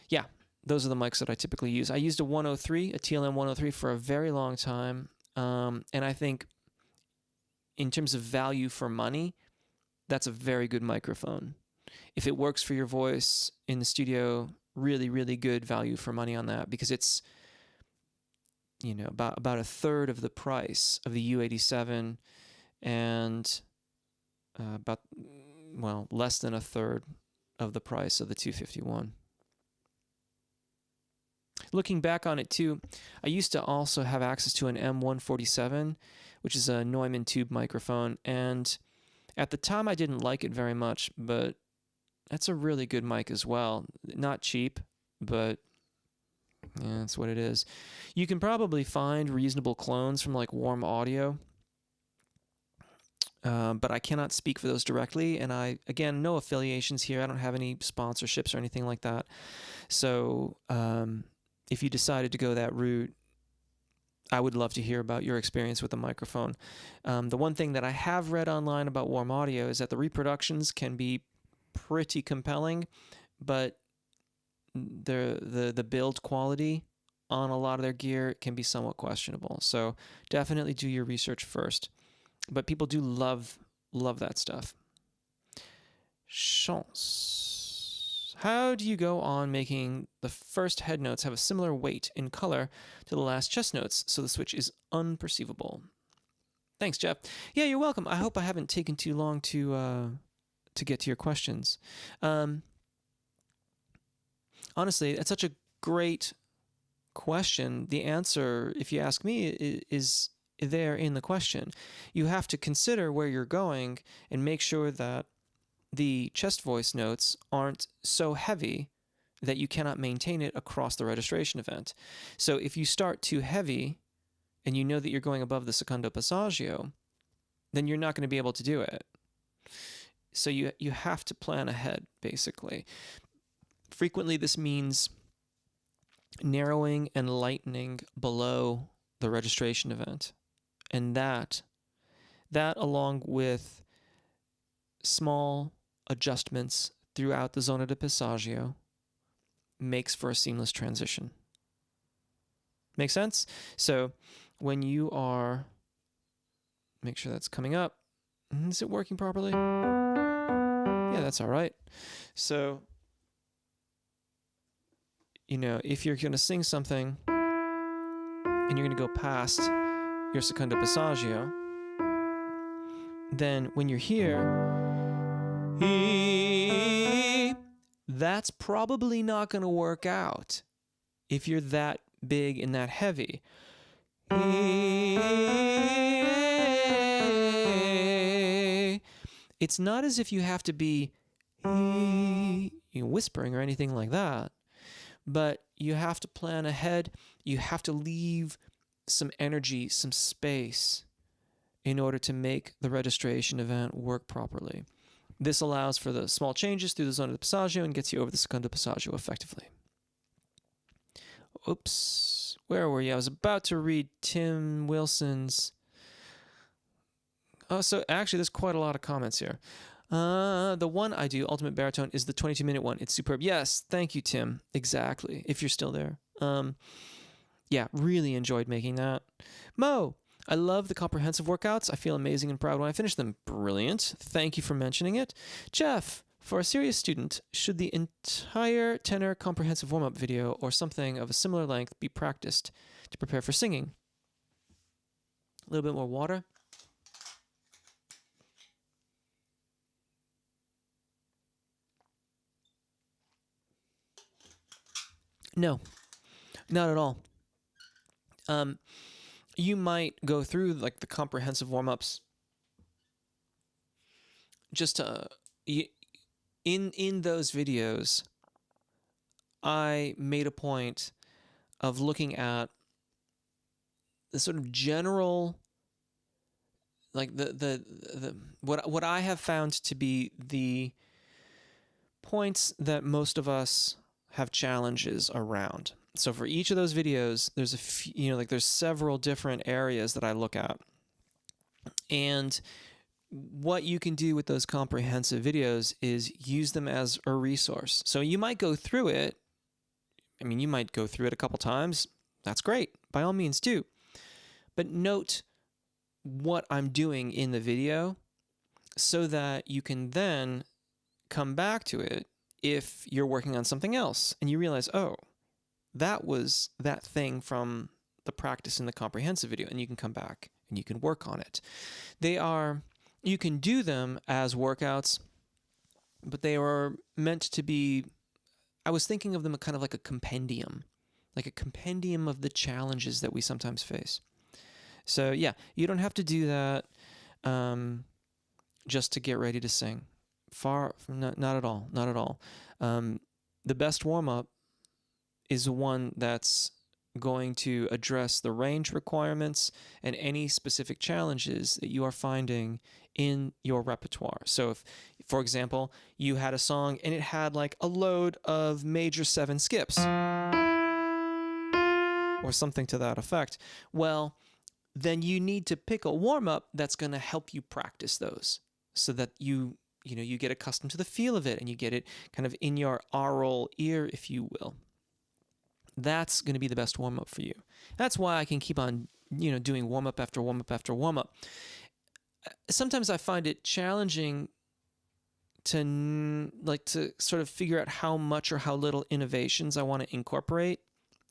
yeah, those are the mics that I typically use. I used a TLM 103 for a very long time, and I think in terms of value for money, that's a very good microphone. If it works for your voice in the studio, really, really good value for money on that, because it's, about a third of the price of the U87, and about, well, less than a third of the price of the 251. Looking back on it too, I used to also have access to an M147, which is a Neumann tube microphone, and at the time I didn't like it very much, but that's a really good mic as well. Not cheap, but yeah, that's what it is. You can probably find reasonable clones from like Warm Audio, but I cannot speak for those directly. And I, again, no affiliations here. I don't have any sponsorships or anything like that. So if you decided to go that route, I would love to hear about your experience with the microphone. The one thing that I have read online about Warm Audio is that the reproductions can be pretty compelling, but the build quality on a lot of their gear can be somewhat questionable. So definitely do your research first. But people do love that stuff. Chance. How do you go on making the first head notes have a similar weight in color to the last chest notes so the switch is unperceivable? Thanks, Jeff. Yeah, you're welcome. I hope I haven't taken too long to get to your questions. Honestly, that's such a great question. The answer, if you ask me, is there in the question. You have to consider where you're going and make sure that the chest voice notes aren't so heavy that you cannot maintain it across the registration event. So if you start too heavy and you know that you're going above the secondo passaggio, then you're not going to be able to do it. So you have to plan ahead, basically. Frequently, this means narrowing and lightening below the registration event. And that along with small adjustments throughout the zona de passaggio makes for a seamless transition. Make sense? So when you are, make sure that's coming up. Is it working properly? Yeah, that's all right. So, if you're going to sing something and you're going to go past your secondo passaggio, then when you're here, that's probably not going to work out if you're that big and that heavy. It's not as if you have to be whispering or anything like that, but you have to plan ahead. You have to leave some energy, some space in order to make the registration event work properly. This allows for the small changes through the zona de passaggio and gets you over the secondo passaggio effectively. Oops, where were you? I was about to read Tim Wilson's. Oh, so actually there's quite a lot of comments here. The one I do, Ultimate Baritone, is the 22-minute one. It's superb. Yes, thank you, Tim. Exactly, if you're still there. Yeah, really enjoyed making that. Mo, I love the comprehensive workouts. I feel amazing and proud when I finish them. Brilliant. Thank you for mentioning it. Jeff, for a serious student, should the entire tenor comprehensive warm-up video or something of a similar length be practiced to prepare for singing? A little bit more water. No, not at all. You might go through like the comprehensive warm-ups just to, in those videos, I made a point of looking at the sort of general, like what I have found to be the points that most of us have challenges around. So for each of those videos, there's a few, there's several different areas that I look at. And what you can do with those comprehensive videos is use them as a resource. So you might go through it. I mean, you might go through it a couple times. That's great. By all means do. But note what I'm doing in the video so that you can then come back to it if you're working on something else and you realize, oh, that was that thing from the practice in the comprehensive video, and you can come back and you can work on it. They are, you can do them as workouts, but they are meant to be, I was thinking of them kind of like a compendium of the challenges that we sometimes face. So yeah, you don't have to do that just to get ready to sing. Far from, not at all, not at all. The best warm-up is one that's going to address the range requirements and any specific challenges that you are finding in your repertoire. So if, for example, you had a song and it had like a load of major 7 skips or something to that effect, well, then you need to pick a warm-up that's going to help you practice those so that you get accustomed to the feel of it and you get it kind of in your aural ear, if you will. That's going to be the best warm-up for you. That's why I can keep on, doing warm-up after warm-up after warm-up. Sometimes I find it challenging to sort of figure out how much or how little innovations I want to incorporate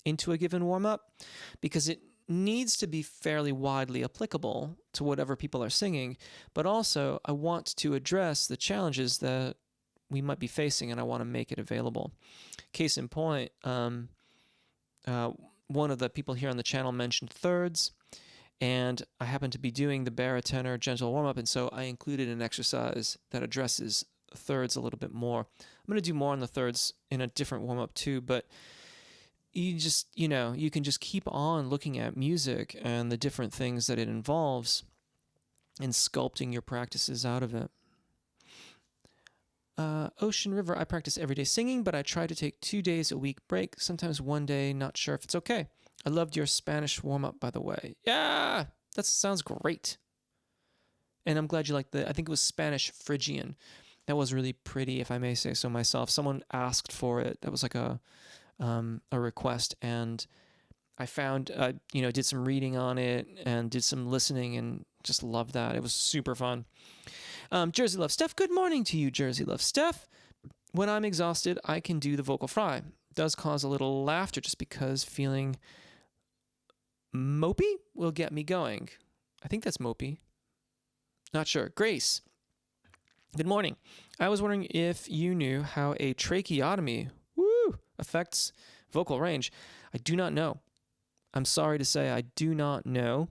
into a given warm-up, because it needs to be fairly widely applicable to whatever people are singing, but also I want to address the challenges that we might be facing, and I want to make it available. Case in point, one of the people here on the channel mentioned thirds, and I happen to be doing the baritone gentle warm-up, and so I included an exercise that addresses thirds a little bit more. I'm going to do more on the thirds in a different warm-up too, but you just, you can just keep on looking at music and the different things that it involves and sculpting your practices out of it. Ocean River, I practice every day singing, but I try to take 2 days a week break, sometimes 1 day, not sure if it's okay. I loved your Spanish warm-up, by the way. Yeah, that sounds great. And I'm glad you liked I think it was Spanish Phrygian. That was really pretty, if I may say so myself. Someone asked for it. That was like a request, and I found, did some reading on it and did some listening and just loved that. It was super fun. Jersey Love Steph, good morning to you, Jersey Love Steph. When I'm exhausted, I can do the vocal fry. It does cause a little laughter just because feeling mopey will get me going. I think that's mopey. Not sure. Grace, good morning. I was wondering if you knew how a tracheotomy affects vocal range. I do not know. I'm sorry to say I do not know.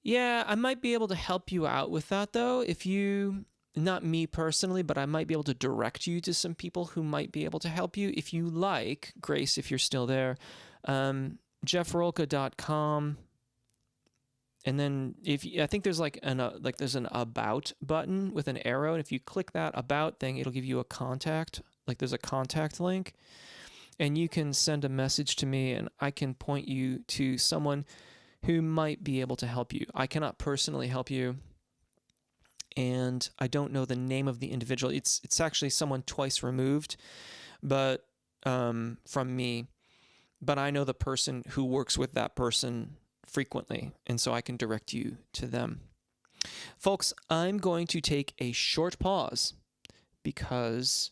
Yeah, I might be able to help you out with that, though. If you, not me personally, but I might be able to direct you to some people who might be able to help you. If you like, Grace, if you're still there, jeffrolka.com. And then I think there's there's an about button with an arrow. And if you click that about thing, it'll give you a contact. Like there's a contact link. And you can send a message to me and I can point you to someone who might be able to help you. I cannot personally help you, and I don't know the name of the individual. It's actually someone twice removed, but from me. But I know the person who works with that person frequently, and so I can direct you to them. Folks, I'm going to take a short pause because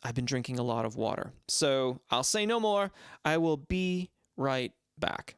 I've been drinking a lot of water. So I'll say no more. I will be right back.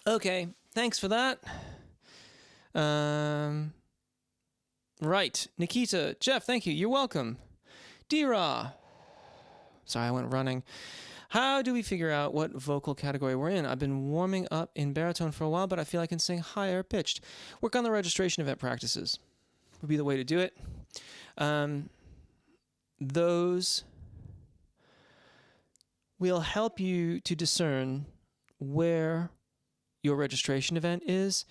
Okay, thanks for that. Right. Nikita, Jeff, thank you. You're welcome. D-Raw. Sorry, I went running. How do we figure out what vocal category we're in? I've been warming up in baritone for a while, but I feel I can sing higher pitched. Work on the registration event practices would be the way to do it. Those will help you to discern where your registration event is.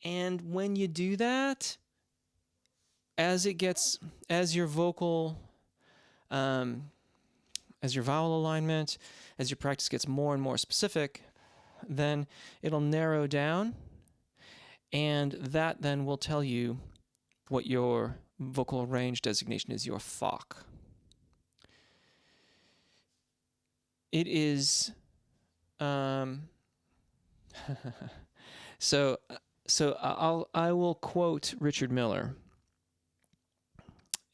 And when you do that, as your vocal, as your vowel alignment, as your practice gets more and more specific, then it'll narrow down, and that then will tell you what your vocal range designation is, your FOC. It is, so I will quote Richard Miller.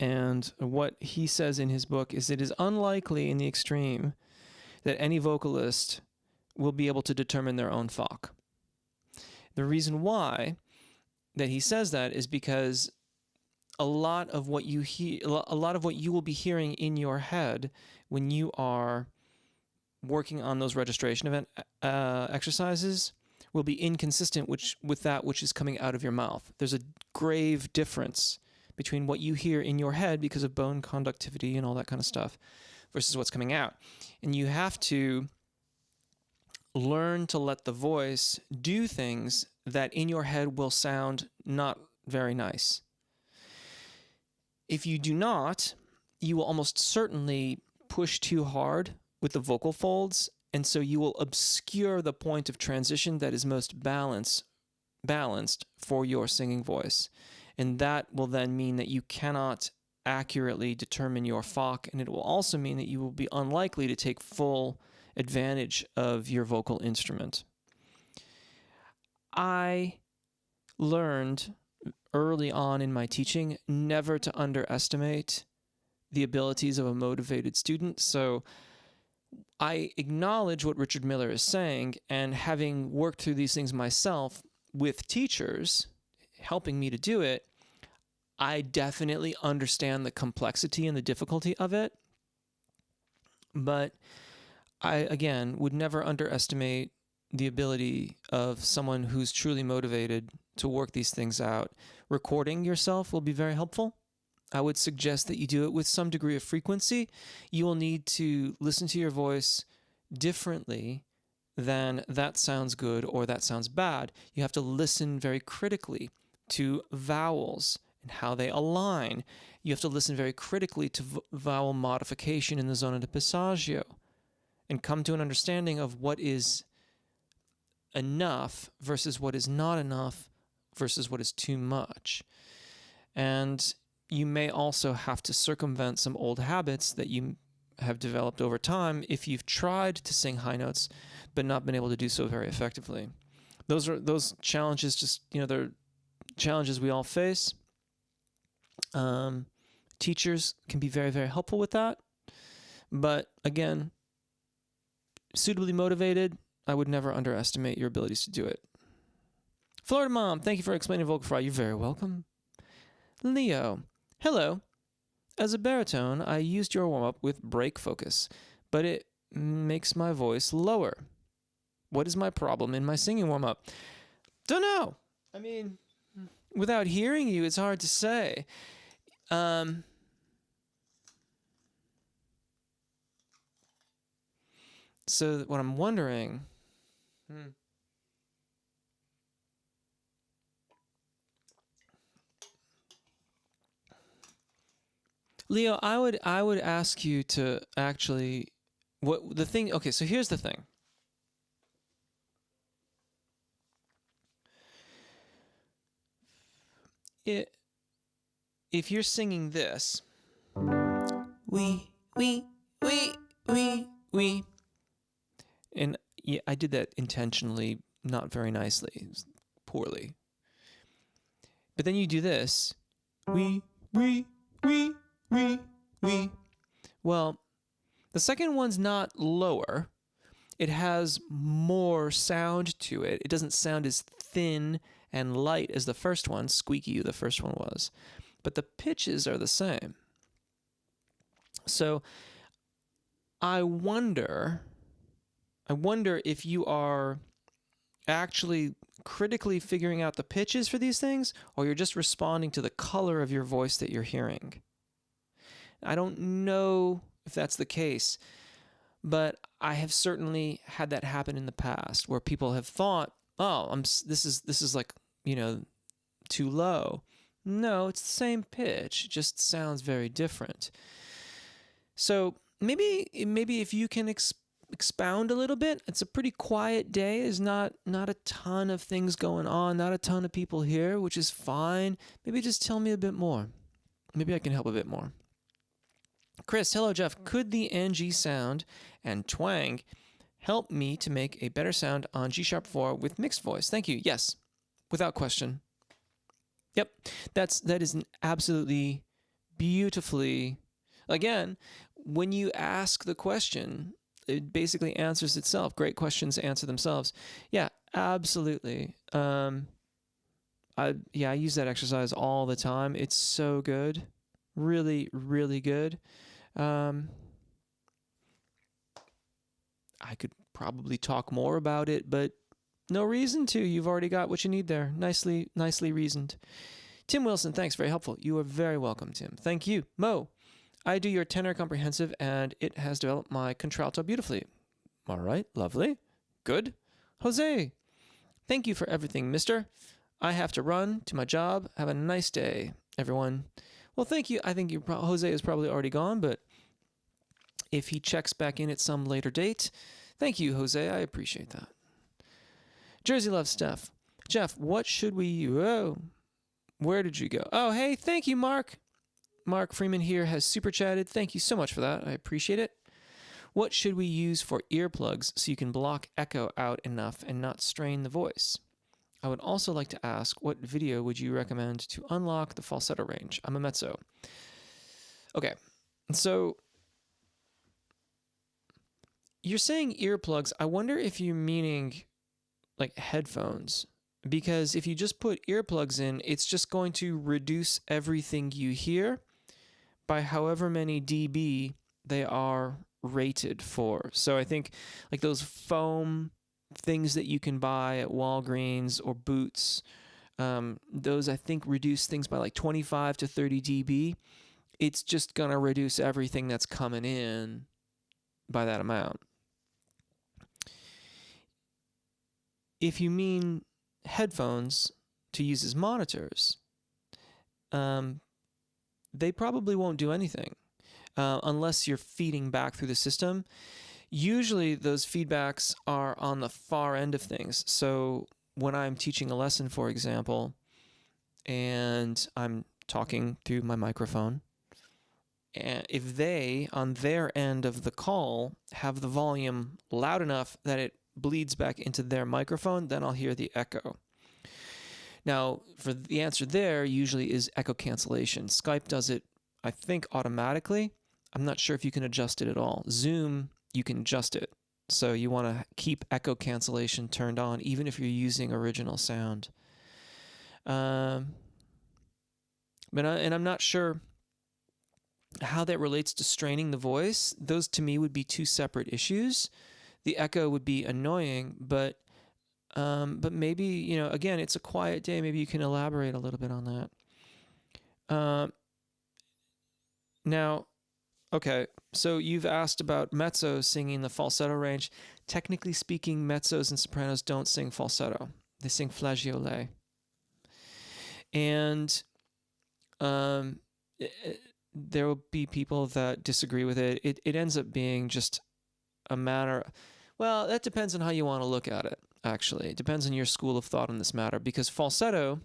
And what he says in his book is it is unlikely in the extreme that any vocalist will be able to determine their own FOC. The reason why that he says that is because a lot of what you will be hearing in your head when you are working on those registration event exercises will be inconsistent with that which is coming out of your mouth. There's a grave difference between what you hear in your head because of bone conductivity and all that kind of stuff versus what's coming out. And you have to learn to let the voice do things that in your head will sound not very nice. If you do not, you will almost certainly push too hard with the vocal folds, and so you will obscure the point of transition that is most balanced for your singing voice. And that will then mean that you cannot accurately determine your FOC, and it will also mean that you will be unlikely to take full advantage of your vocal instrument. I learned early on in my teaching never to underestimate the abilities of a motivated student. So I acknowledge what Richard Miller is saying, and having worked through these things myself with teachers helping me to do it, I definitely understand the complexity and the difficulty of it. But I, again, would never underestimate the ability of someone who's truly motivated to work these things out. Recording yourself will be very helpful. I would suggest that you do it with some degree of frequency. You will need to listen to your voice differently than that sounds good or that sounds bad. You have to listen very critically to vowels and how they align. You have to listen very critically to vowel modification in the zona de passaggio and come to an understanding of what is enough versus what is not enough versus what is too much. And you may also have to circumvent some old habits that you have developed over time if you've tried to sing high notes but not been able to do so very effectively. Those challenges, just, they're challenges we all face. Teachers can be very, very helpful with that. But again, suitably motivated, I would never underestimate your abilities to do it. Florida Mom, thank you for explaining vocal fry. You're very welcome. Leo, hello. As a baritone, I used your warm-up with break focus, but it makes my voice lower. What is my problem in my singing warm-up? Don't know. I mean, without hearing you, it's hard to say. So what I'm wondering... Leo, I would ask you to actually... Okay, so here's the thing. If you're singing this... We. And yeah, I did that intentionally, not very nicely, poorly. But then you do this. We. Well, the second one's not lower. it has more sound to it. It doesn't sound as thin and light as the first one, squeaky the first one was. But the pitches are the same. So I wonder if you are actually critically figuring out the pitches for these things, or you're just responding to the color of your voice that you're hearing. I don't know if that's the case, but I have certainly had that happen in the past where people have thought, oh, this is like, too low. No, it's the same pitch, it just sounds very different. So maybe if you can expound a little bit. It's a pretty quiet day. There's not a ton of things going on, not a ton of people here, which is fine. Maybe just tell me a bit more. Maybe I can help a bit more. Chris, hello, Jeff. Could the NG sound and twang help me to make a better sound on G-sharp 4 with mixed voice? Thank you. Yes, without question. Yep, that is an absolutely beautifully, again, when you ask the question, it basically answers itself. Great questions answer themselves. Yeah, absolutely. I use that exercise all the time. It's so good. Really, really good. I could probably talk more about it, but no reason to. You've already got what you need there. Nicely reasoned. Tim Wilson, thanks. Very helpful. You are very welcome, Tim. Thank you. Mo, I do your tenor comprehensive, and it has developed my contralto beautifully. All right. Lovely. Good. Jose, thank you for everything, mister. I have to run to my job. Have a nice day, everyone. Well, thank you. I think Jose is probably already gone, but if he checks back in at some later date, thank you, Jose. I appreciate that. Jersey loves Steph. Jeff, what should we... Whoa. Where did you go? Oh, hey, thank you, Mark. Mark Freeman here has super chatted. Thank you so much for that. I appreciate it. What should we use for earplugs so you can block echo out enough and not strain the voice? I would also like to ask, what video would you recommend to unlock the falsetto range? I'm a mezzo. Okay, so you're saying earplugs. I wonder if you're meaning like headphones, because if you just put earplugs in, it's just going to reduce everything you hear by however many dB they are rated for. So I think like those foam things that you can buy at Walgreens or Boots, those I think reduce things by like 25 to 30 dB. It's just going to reduce everything that's coming in by that amount. If you mean headphones to use as monitors, they probably won't do anything unless you're feeding back through the system. Usually those feedbacks are on the far end of things. So when I'm teaching a lesson, for example, and I'm talking through my microphone, and if they, on their end of the call, have the volume loud enough that it bleeds back into their microphone, then I'll hear the echo. Now, for the answer there usually is echo cancellation. Skype does it, I think, automatically. I'm not sure if you can adjust it at all. Zoom, you can adjust it. So you want to keep echo cancellation turned on, even if you're using original sound. And I'm not sure how that relates to straining the voice. Those, to me, would be two separate issues. The echo would be annoying, but maybe, again, it's a quiet day. Maybe you can elaborate a little bit on that. Now, okay, so you've asked about mezzos singing the falsetto range. Technically speaking, mezzos and sopranos don't sing falsetto. They sing flageolet. And there will be people that disagree with it. It ends up being just a matter... Well, that depends on how you want to look at it, actually. It depends on your school of thought on this matter, because falsetto,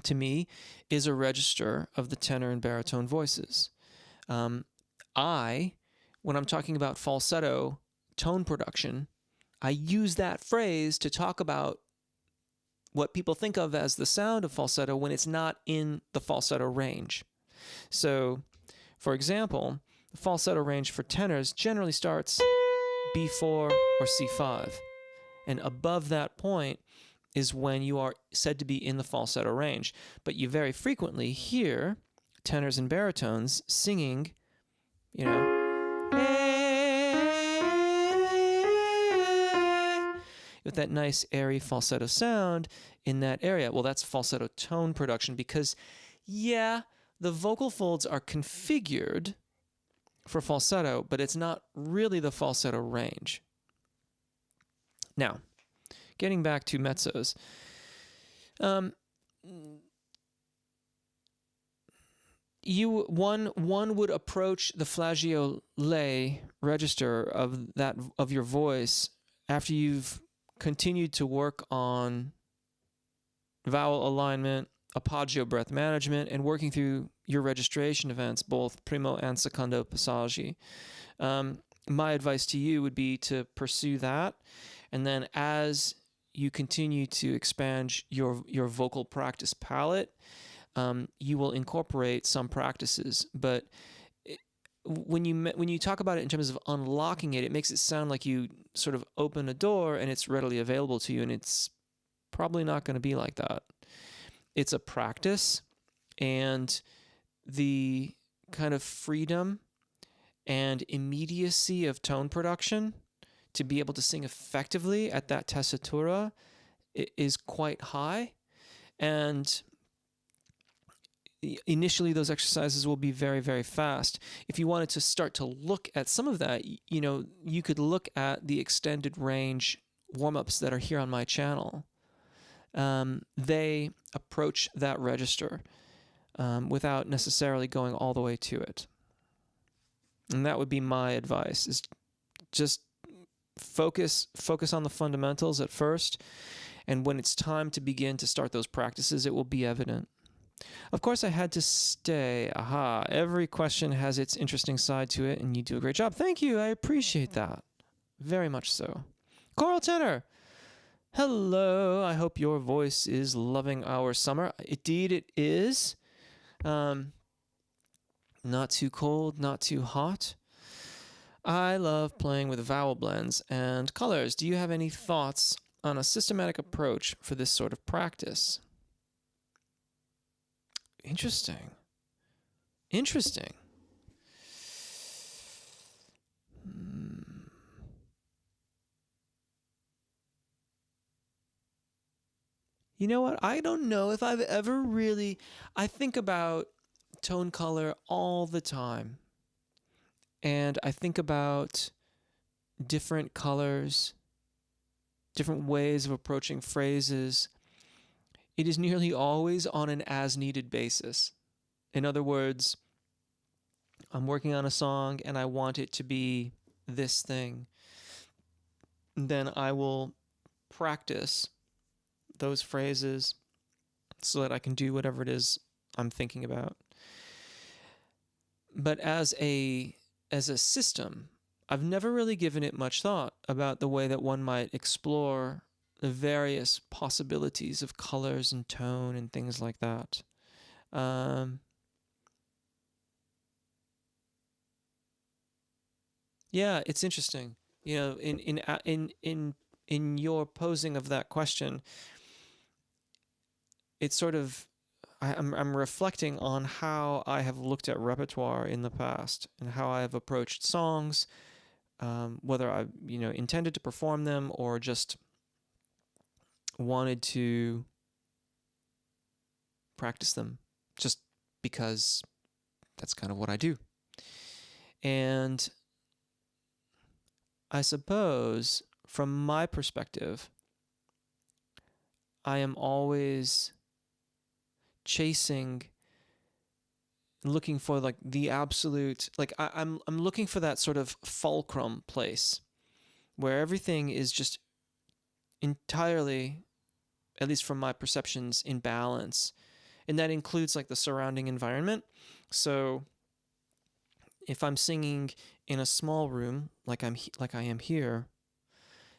to me, is a register of the tenor and baritone voices. When I'm talking about falsetto tone production, I use that phrase to talk about what people think of as the sound of falsetto when it's not in the falsetto range. So, for example, the falsetto range for tenors generally starts B4 or C5. And above that point is when you are said to be in the falsetto range. But you very frequently hear tenors and baritones singing, you know, with that nice airy falsetto sound in that area. Well, that's falsetto tone production because, yeah, the vocal folds are configured for falsetto, but it's not really the falsetto range. Now, getting back to mezzos. One would approach the flageolet register of your voice after you've continued to work on vowel alignment, appoggio breath management, and working through your registration events, both primo and secondo passaggi. My advice to you would be to pursue that, and then as you continue to expand your vocal practice palette, you will incorporate some practices. But when you talk about it in terms of unlocking it, it makes it sound like you sort of open a door and it's readily available to you, and it's probably not going to be like that. It's a practice, and the kind of freedom and immediacy of tone production to be able to sing effectively at that tessitura is quite high. And initially those exercises will be very, very fast. If you wanted to start to look at some of that, you could look at the extended range warm-ups that are here on my channel. They approach that register without necessarily going all the way to it. And that would be my advice, is just focus on the fundamentals at first, and when it's time to begin to start those practices, it will be evident. Of course, I had to stay. Aha, every question has its interesting side to it, and you do a great job. Thank you, I appreciate that. Very much so. Coral tenor. Hello, I hope your voice is loving our summer. Indeed it is. Not too cold, not too hot. I love playing with vowel blends and colors. Do you have any thoughts on a systematic approach for this sort of practice? Interesting. You know what? I don't know if I've ever really... I think about tone color all the time. And I think about different colors, different ways of approaching phrases. It is nearly always on an as-needed basis. In other words, I'm working on a song and I want it to be this thing. Then I will practice those phrases so that I can do whatever it is I'm thinking about. But as a system, I've never really given it much thought about the way that one might explore the various possibilities of colors and tone and things like that. Yeah, it's interesting. In your posing of that question, it's sort of I'm reflecting on how I have looked at repertoire in the past and how I have approached songs, whether I intended to perform them or just wanted to practice them just because that's kind of what I do. And I suppose from my perspective, I am always looking for like the absolute, like I'm looking for that sort of fulcrum place where everything is just entirely, at least from my perceptions, in balance. And that includes like the surrounding environment. So if I'm singing in a small room like I am here,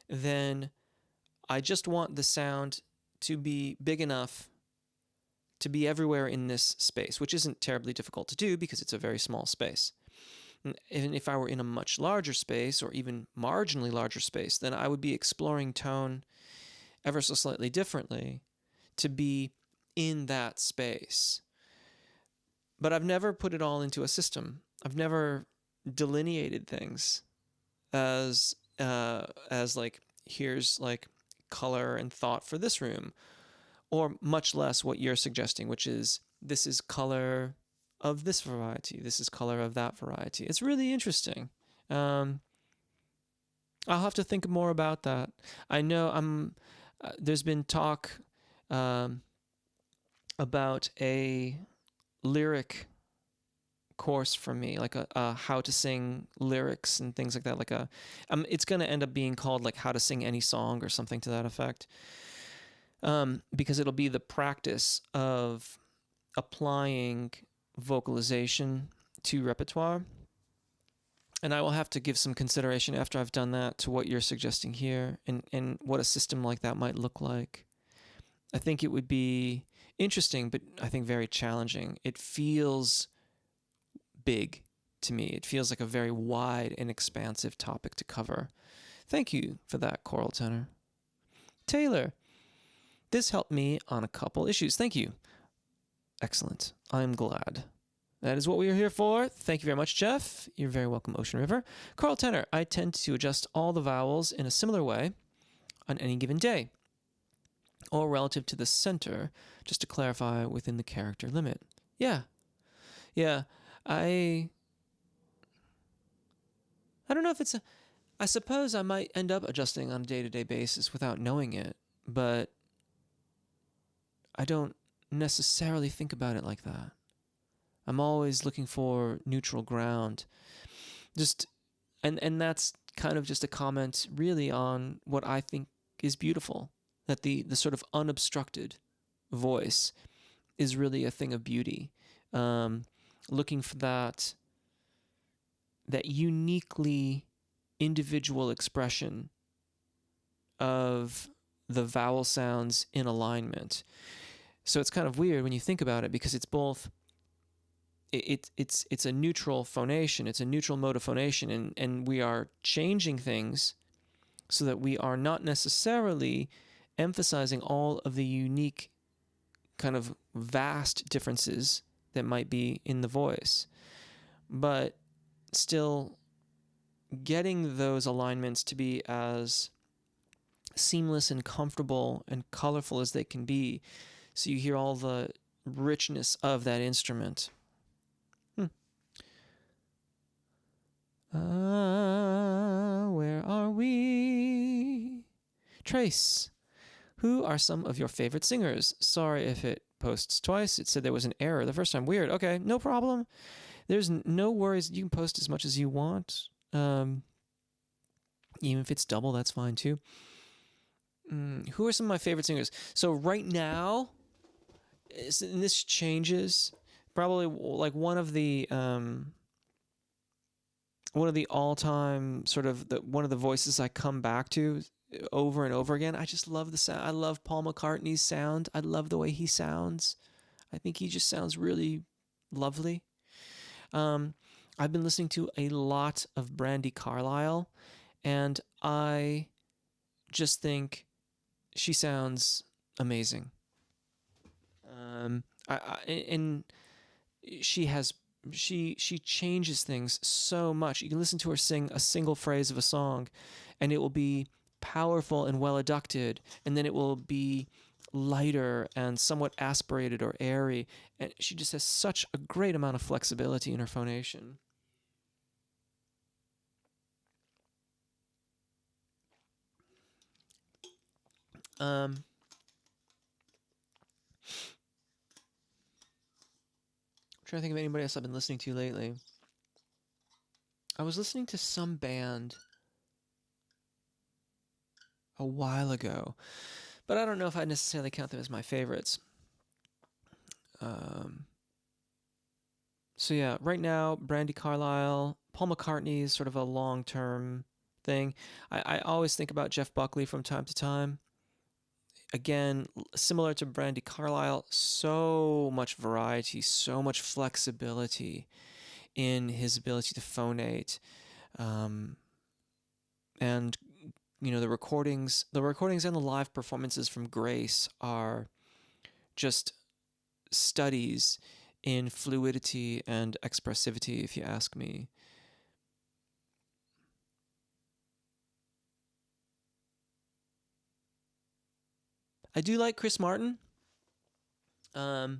then I just want the sound to be big enough to be everywhere in this space, which isn't terribly difficult to do because it's a very small space. Even if I were in a much larger space or even marginally larger space, then I would be exploring tone ever so slightly differently to be in that space. But I've never put it all into a system. I've never delineated things as like, here's like color and thought for this room, or much less what you're suggesting, which is this is color of this variety, this is color of that variety. It's really interesting. I'll have to think more about that. I know there's been talk about a lyric course for me, like a how to sing lyrics and things like that. Like it's going to end up being called like how to sing any song or something to that effect. Because it'll be the practice of applying vocalization to repertoire. And I will have to give some consideration after I've done that to what you're suggesting here and what a system like that might look like. I think it would be interesting, but I think very challenging. It feels big to me. It feels like a very wide and expansive topic to cover. Thank you for that, Coral Tenor. Taylor, this helped me on a couple issues. Thank you. Excellent. I'm glad. That is what we are here for. Thank you very much, Jeff. You're very welcome, Ocean River. Carl Tenor, I tend to adjust all the vowels in a similar way on any given day, or relative to the center, just to clarify within the character limit. Yeah. I don't know if it's I suppose I might end up adjusting on a day-to-day basis without knowing it, but I don't necessarily think about it like that. I'm always looking for neutral ground. And that's kind of just a comment really on what I think is beautiful, that the sort of unobstructed voice is really a thing of beauty. Looking for that uniquely individual expression of the vowel sounds in alignment. So it's kind of weird when you think about it, because it's both it's a neutral phonation, it's a neutral mode of phonation, and we are changing things so that we are not necessarily emphasizing all of the unique kind of vast differences that might be in the voice, but still getting those alignments to be as seamless and comfortable and colorful as they can be, so you hear all the richness of that instrument. Where are we? Trace, who are some of your favorite singers? Sorry if it posts twice. It said there was an error the first time. Weird. Okay, no problem. There's no worries. You can post as much as you want. Even if it's double, that's fine too. Who are some of my favorite singers? So right now, and this changes, probably like one of the all-time sort of one of the voices I come back to over and over again. I just love the sound. I love Paul McCartney's sound. I love the way he sounds. I think he just sounds really lovely. I've been listening to a lot of Brandi Carlile, and I just think she sounds amazing. And she changes things so much. You can listen to her sing a single phrase of a song, and it will be powerful and well adducted, and then it will be lighter and somewhat aspirated or airy, and she just has such a great amount of flexibility in her phonation. I'm trying to think of anybody else I've been listening to lately. I was listening to some band a while ago, but I don't know if I necessarily count them as my favorites. So yeah, right now, Brandi Carlile, Paul McCartney is sort of a long-term thing. I always think about Jeff Buckley from time to time. Again, similar to Brandi Carlile, so much variety, so much flexibility in his ability to phonate. And the recordings and the live performances from Grace are just studies in fluidity and expressivity, if you ask me. I do like Chris Martin. I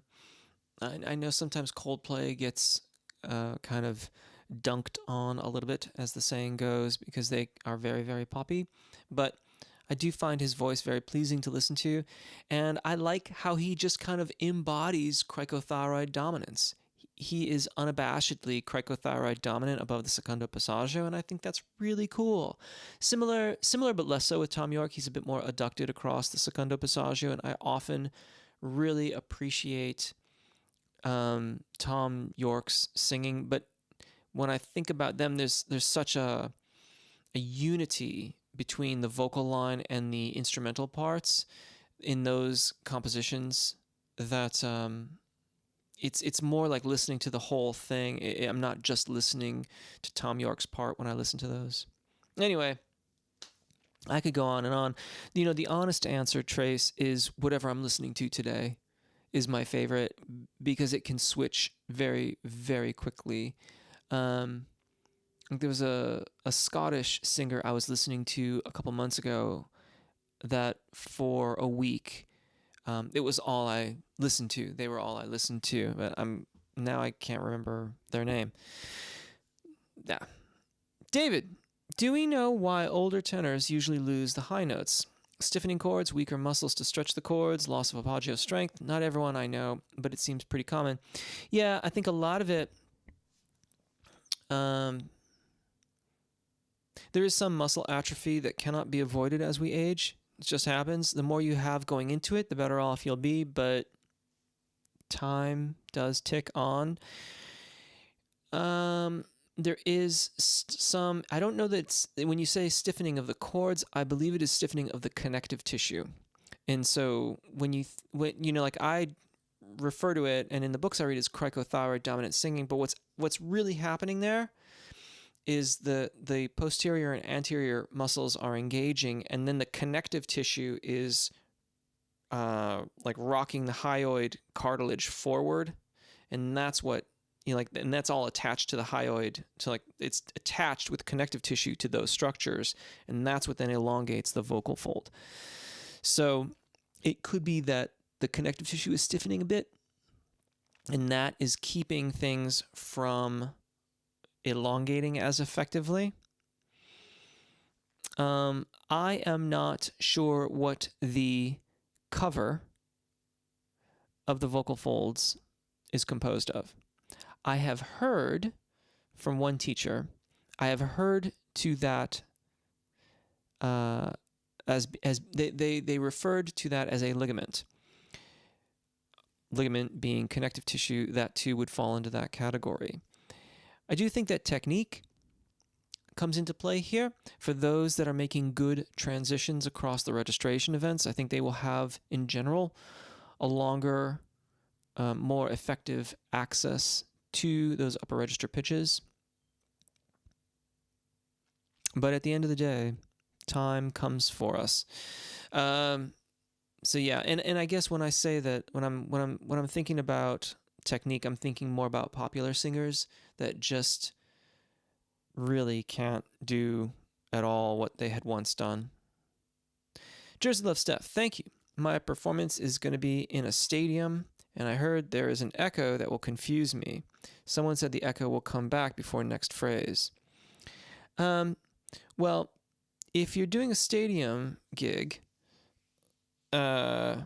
know sometimes Coldplay gets kind of dunked on a little bit, as the saying goes, because they are very, very poppy. But I do find his voice very pleasing to listen to. And I like how he just kind of embodies cricothyroid dominance. He is unabashedly cricothyroid dominant above the secondo passaggio, and I think that's really cool. Similar but less so with Tom York. He's a bit more adducted across the secondo passaggio, and I often really appreciate Tom York's singing. But when I think about them, there's such a unity between the vocal line and the instrumental parts in those compositions that it's more like listening to the whole thing. I'm not just listening to Tom York's part when I listen to those. Anyway, I could go on and on. The honest answer, Trace, is whatever I'm listening to today is my favorite, because it can switch very, very quickly. There was a Scottish singer I was listening to a couple months ago that for a week, it was all I listened to. They were all I listened to, but now I can't remember their name. Yeah. David, do we know why older tenors usually lose the high notes? Stiffening chords, weaker muscles to stretch the chords, loss of arpeggio strength. Not everyone I know, but it seems pretty common. Yeah, I think a lot of it, there is some muscle atrophy that cannot be avoided as we age. It just happens. The more you have going into it, the better off you'll be, but time does tick on. There is some, I don't know that it's, when you say stiffening of the chords, I believe it is stiffening of the connective tissue. And so when like I refer to it, and in the books I read, as cricothyroid dominant singing, but what's really happening there is the posterior and anterior muscles are engaging, and then the connective tissue is like rocking the hyoid cartilage forward, and that's what and that's all attached to the hyoid. So it's attached with connective tissue to those structures, and that's what then elongates the vocal fold. So it could be that the connective tissue is stiffening a bit, and that is keeping things from elongating as effectively. I am not sure what the cover of the vocal folds is composed of. I have heard from one teacher, I have heard to that as they referred to that as a ligament. Ligament being connective tissue, that too would fall into that category. I do think that technique comes into play here for those that are making good transitions across the registration events. I think they will have, in general, a longer, more effective access to those upper register pitches. But at the end of the day, time comes for us. So yeah, and I guess when I say that, when I'm thinking about technique, I'm thinking more about popular singers that just really can't do at all what they had once done. Jersey Love Steph, thank you. My performance is going to be in a stadium, and I heard there is an echo that will confuse me. Someone said the echo will come back before next phrase. Well, if you're doing a stadium gig, and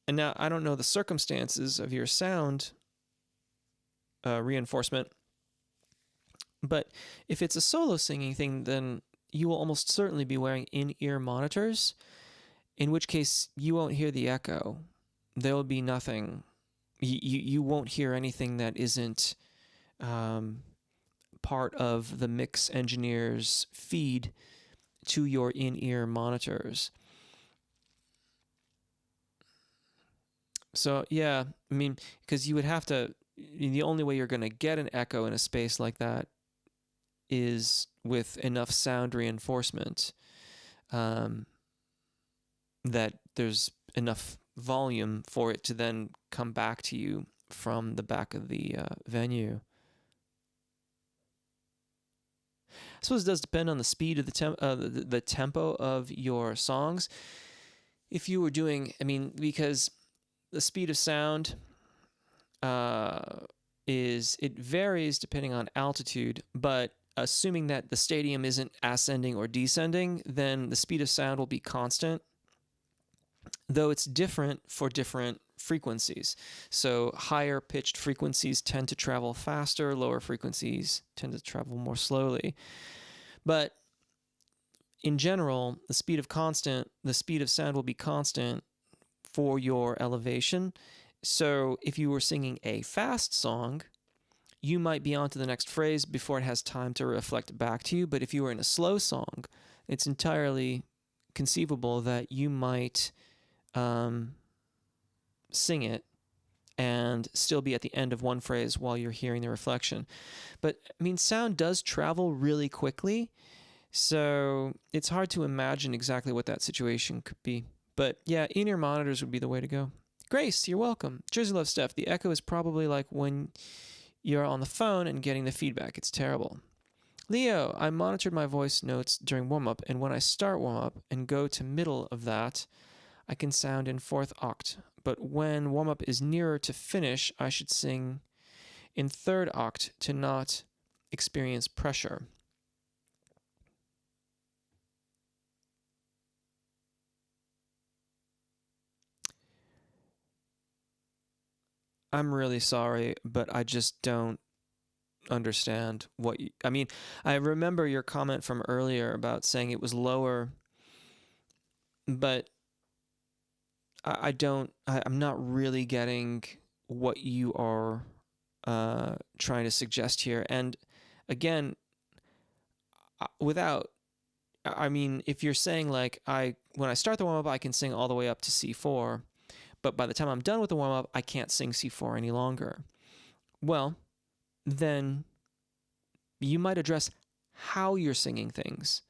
now I don't know the circumstances of your sound reinforcement, but if it's a solo singing thing, then you will almost certainly be wearing in-ear monitors, in which case you won't hear the echo. There will be nothing. You won't hear anything that isn't part of the mix engineer's feed to your in-ear monitors. So yeah, I mean, because you would have to the only way you're going to get an echo in a space like that is with enough sound reinforcement, that there's enough volume for it to then come back to you from the back of the venue. I suppose it does depend on the speed of the tempo of your songs. If you were doing, because the speed of sound it varies depending on altitude, but assuming that the stadium isn't ascending or descending, then the speed of sound will be constant, though it's different for different frequencies. So higher pitched frequencies tend to travel faster, lower frequencies tend to travel more slowly. But in general, the speed of sound will be constant for your elevation. So if you were singing a fast song, you might be on to the next phrase before it has time to reflect back to you. But if you were in a slow song, it's entirely conceivable that you might sing it and still be at the end of one phrase while you're hearing the reflection. But sound does travel really quickly, so it's hard to imagine exactly what that situation could be. But yeah, in-ear monitors would be the way to go. Grace, you're welcome. Jersey Love Steph, the echo is probably like when you're on the phone and getting the feedback. It's terrible. Leo, I monitored my voice notes during warm-up, and when I start warm-up and go to middle of that, I can sound in 4th oct. But when warm-up is nearer to finish, I should sing in 3rd oct to not experience pressure. I'm really sorry, but I just don't understand what you, I remember your comment from earlier about saying it was lower, but I'm not really getting what you are trying to suggest here. And again, if you're saying like when I start the warm-up, I can sing all the way up to C4, but by the time I'm done with the warm-up, I can't sing C4 any longer. Well, then you might address how you're singing things,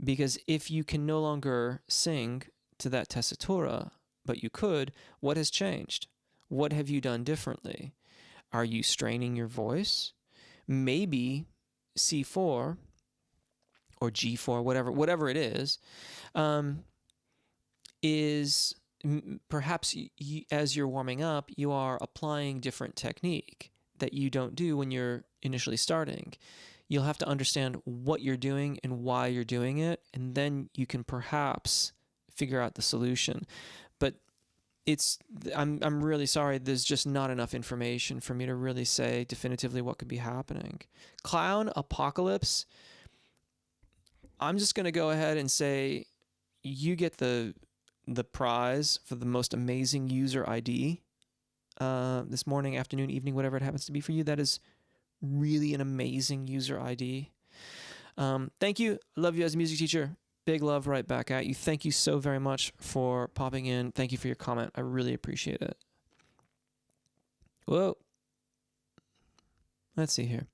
because if you can no longer sing to that tessitura, but you could, what has changed? What have you done differently? Are you straining your voice? Maybe C4 or G4, whatever it is perhaps as you're warming up, you are applying different technique that you don't do when you're initially starting. You'll have to understand what you're doing and why you're doing it, and then you can perhaps figure out the solution. But I'm really sorry, there's just not enough information for me to really say definitively what could be happening. Clown Apocalypse, I'm just going to go ahead and say you get the prize for the most amazing user ID this morning, afternoon, evening, whatever it happens to be for you. That is really an amazing user ID. Thank you. Love you as a music teacher. Big love right back at you. Thank you so very much for popping in. Thank you for your comment. I really appreciate it. Whoa. Let's see here.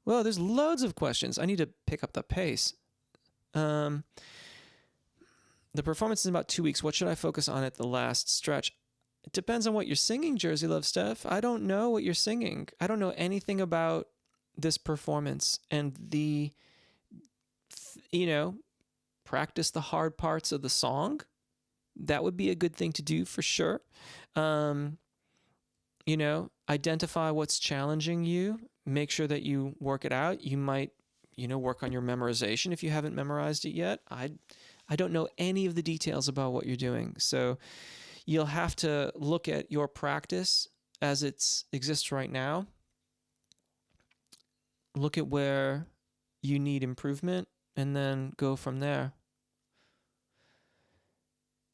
Well, there's loads of questions. I need to pick up the pace. The performance is in about 2 weeks. What should I focus on at the last stretch? It depends on what you're singing, Jersey Love Steph. I don't know what you're singing. I don't know anything about this performance. And practice the hard parts of the song. That would be a good thing to do for sure. Identify what's challenging you. Make sure that you work it out. You might, work on your memorization if you haven't memorized it yet. I don't know any of the details about what you're doing. So you'll have to look at your practice as it exists right now. Look at where you need improvement and then go from there.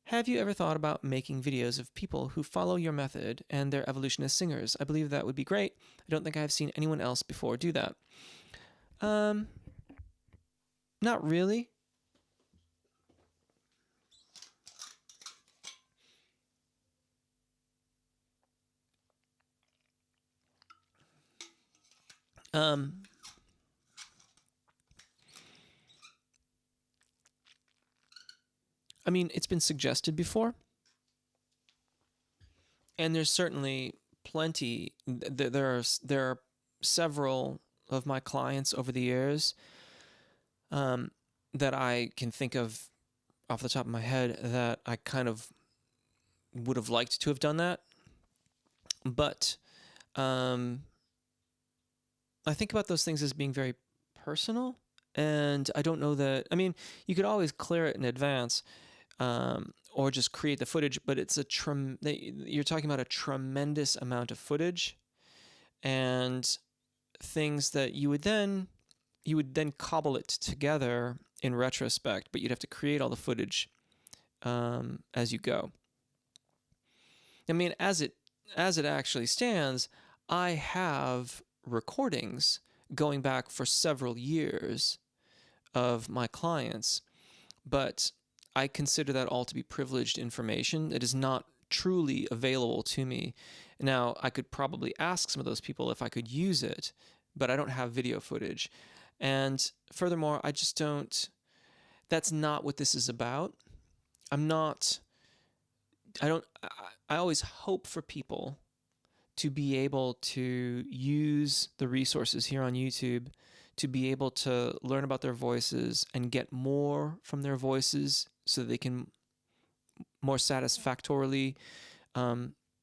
Have you ever thought about making videos of people who follow your method and their evolution as singers? I believe that would be great. I don't think I've seen anyone else before do that. Not really. Um, I mean, it's been suggested before, and there's certainly plenty. There are several of my clients over the years that I can think of off the top of my head that I kind of would have liked to have done that, but I think about those things as being very personal, and I don't know that. I mean, you could always clear it in advance, or just create the footage, but it's you're talking about a tremendous amount of footage, and things that you would then cobble it together in retrospect, but you'd have to create all the footage as you go. I mean, as it actually stands, I have recordings going back for several years of my clients, but I consider that all to be privileged information. It is not truly available to me. Now, I could probably ask some of those people if I could use it, but I don't have video footage. And furthermore, I just don't, that's not what this is about. I always hope for people to be able to use the resources here on YouTube to be able to learn about their voices and get more from their voices so they can more satisfactorily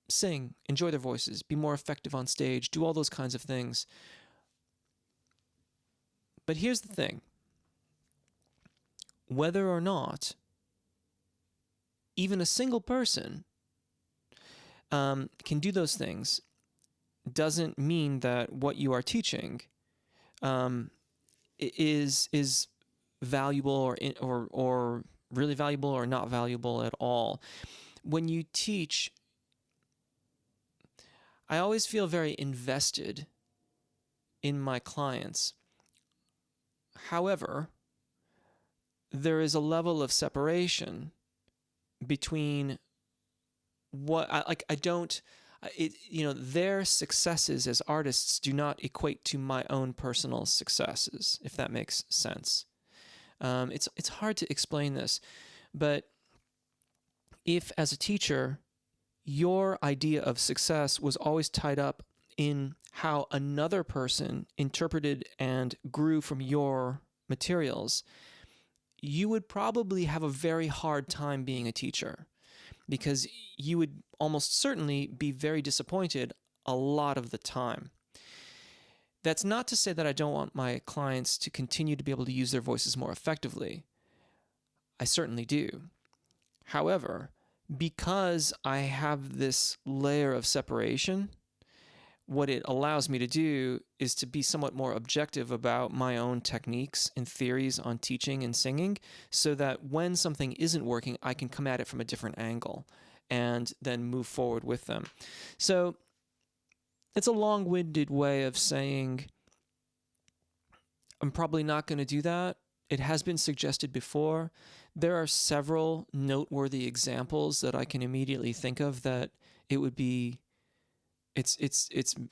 sing, enjoy their voices, be more effective on stage, do all those kinds of things. But here's the thing. Whether or not even a single person can do those things doesn't mean that what you are teaching is valuable or really valuable or not valuable at all. When you teach, I always feel very invested in my clients. However, there is a level of separation between what I don't. Their successes as artists do not equate to my own personal successes, if that makes sense. It's hard to explain this, but if as a teacher, your idea of success was always tied up in how another person interpreted and grew from your materials, you would probably have a very hard time being a teacher, because you would almost certainly be very disappointed a lot of the time. That's not to say that I don't want my clients to continue to be able to use their voices more effectively. I certainly do. However, because I have this layer of separation, what it allows me to do is to be somewhat more objective about my own techniques and theories on teaching and singing, so that when something isn't working, I can come at it from a different angle and then move forward with them. So it's a long-winded way of saying I'm probably not going to do that. It has been suggested before. There are several noteworthy examples that I can immediately think of that it would be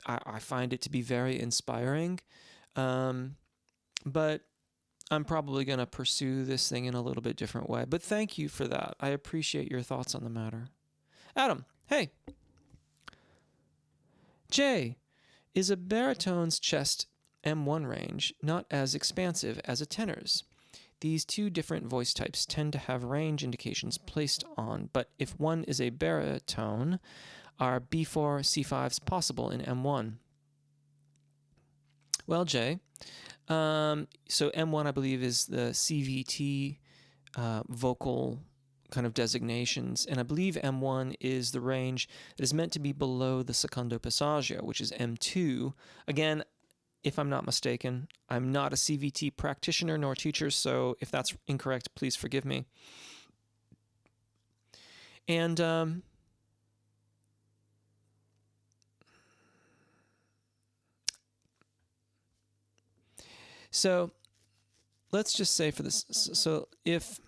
I find it to be very inspiring, but I'm probably going to pursue this thing in a little bit different way. But thank you for that. I appreciate your thoughts on the matter. Adam, hey. Jay, is a baritone's chest M1 range not as expansive as a tenor's? These two different voice types tend to have range indications placed on, but if one is a baritone, are B4, C5s possible in M1? Well, Jay, so M1, I believe, is the CVT vocal kind of designations, and I believe M1 is the range that is meant to be below the secondo passaggio, which is M2. Again, if I'm not mistaken, I'm not a CVT practitioner nor teacher, so if that's incorrect, please forgive me. And so let's just say for this, so if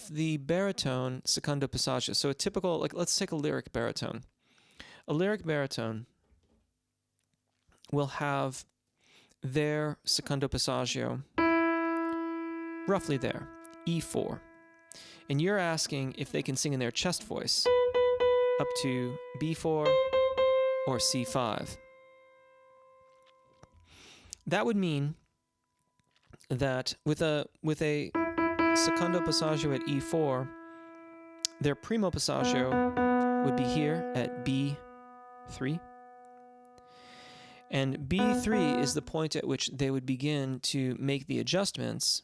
the baritone secondo passaggio, so a typical, like, let's take a lyric baritone. A lyric baritone will have their secondo passaggio roughly there, E4. And you're asking if they can sing in their chest voice up to B4 or C5. That would mean that with a secondo passaggio at E4, their primo passaggio would be here at B3. And B3 is the point at which they would begin to make the adjustments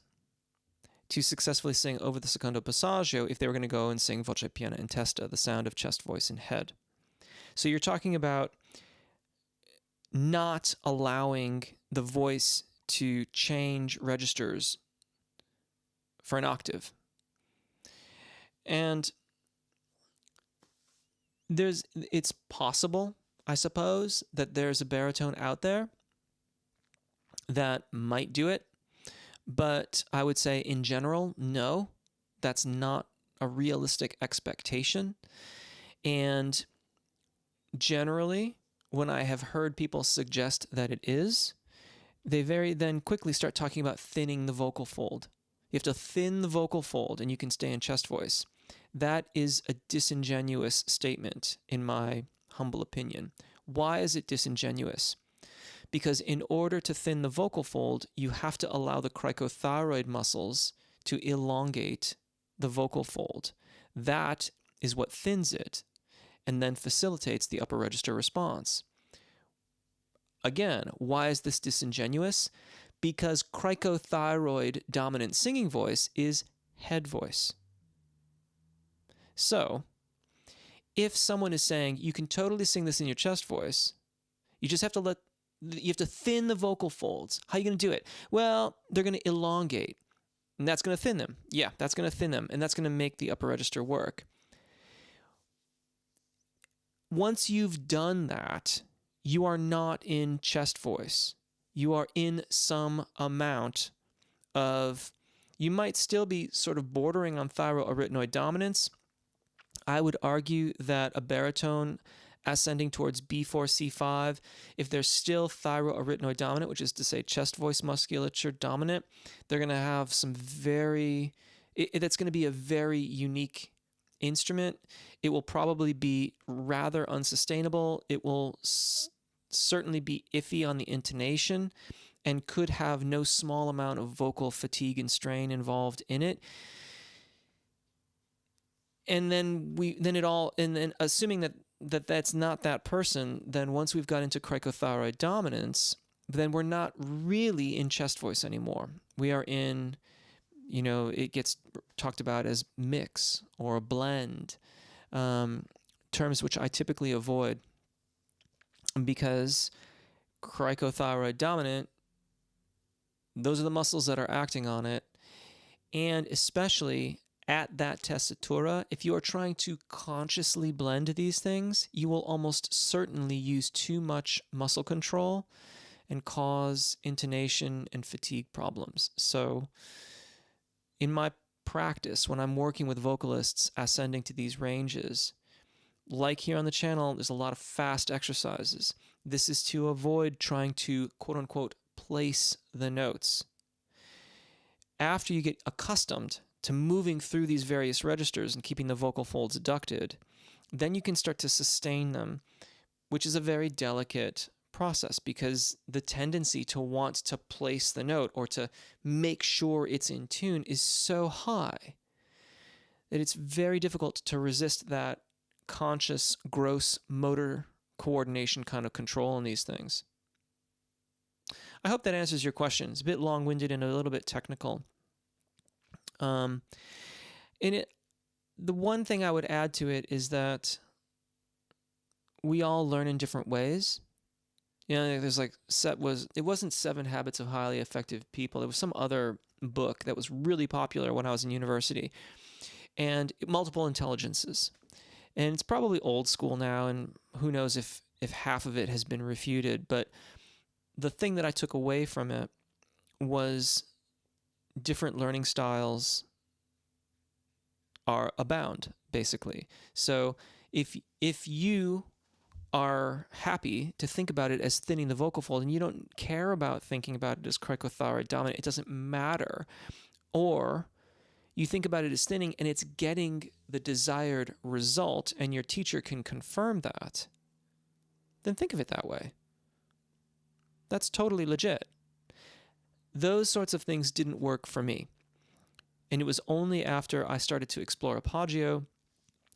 to successfully sing over the secondo passaggio if they were going to go and sing voce piena in testa, the sound of chest, voice, and head. So you're talking about not allowing the voice to change registers for an octave. And it's possible, I suppose, that there's a baritone out there that might do it. But I would say in general, no, that's not a realistic expectation. And generally, when I have heard people suggest that it is, they very then quickly start talking about thinning the vocal fold. You have to thin the vocal fold and you can stay in chest voice. That is a disingenuous statement, in my humble opinion. Why is it disingenuous? Because in order to thin the vocal fold, you have to allow the cricothyroid muscles to elongate the vocal fold. That is what thins it and then facilitates the upper register response. Again, why is this disingenuous? Because cricothyroid dominant singing voice is head voice. So, if someone is saying you can totally sing this in your chest voice, you just have to thin the vocal folds. How are you going to do it? Well, they're going to elongate, and that's going to thin them. Yeah, that's going to thin them, and that's going to make the upper register work. Once you've done that, you are not in chest voice. You are in some amount of, you might still be sort of bordering on thyroarytenoid dominance. I would argue that a baritone ascending towards B4, C5, if they're still thyroarytenoid dominant, which is to say chest voice musculature dominant, they're going to have some that's going to be a very unique instrument. It will probably be rather unsustainable. It will certainly be iffy on the intonation and could have no small amount of vocal fatigue and strain involved in it. And then assuming that that's not that person, then once we've got into cricothyroid dominance, then we're not really in chest voice anymore. We are in, it gets talked about as mix or a blend, terms which I typically avoid because cricothyroid dominant, those are the muscles that are acting on it, and especially at that tessitura, if you are trying to consciously blend these things, you will almost certainly use too much muscle control and cause intonation and fatigue problems. So in my practice, when I'm working with vocalists ascending to these ranges, like here on the channel, there's a lot of fast exercises. This is to avoid trying to, quote unquote, place the notes. After you get accustomed to moving through these various registers and keeping the vocal folds adducted, then you can start to sustain them, which is a very delicate process because the tendency to want to place the note or to make sure it's in tune is so high that it's very difficult to resist that conscious, gross motor coordination kind of control on these things. I hope that answers your question. It's a bit long-winded and a little bit technical. The one thing I would add to it is that we all learn in different ways. There's it wasn't 7 Habits of Highly Effective People. It was some other book that was really popular when I was in university, and multiple intelligences. And it's probably old school now, and who knows if half of it has been refuted. But the thing that I took away from it was different learning styles are abound, basically. So if you are happy to think about it as thinning the vocal fold, and you don't care about thinking about it as cricothyroid dominant, it doesn't matter. Or you think about it as thinning and it's getting the desired result, and your teacher can confirm that, then think of it that way. That's totally legit. Those sorts of things didn't work for me. And it was only after I started to explore Apogeo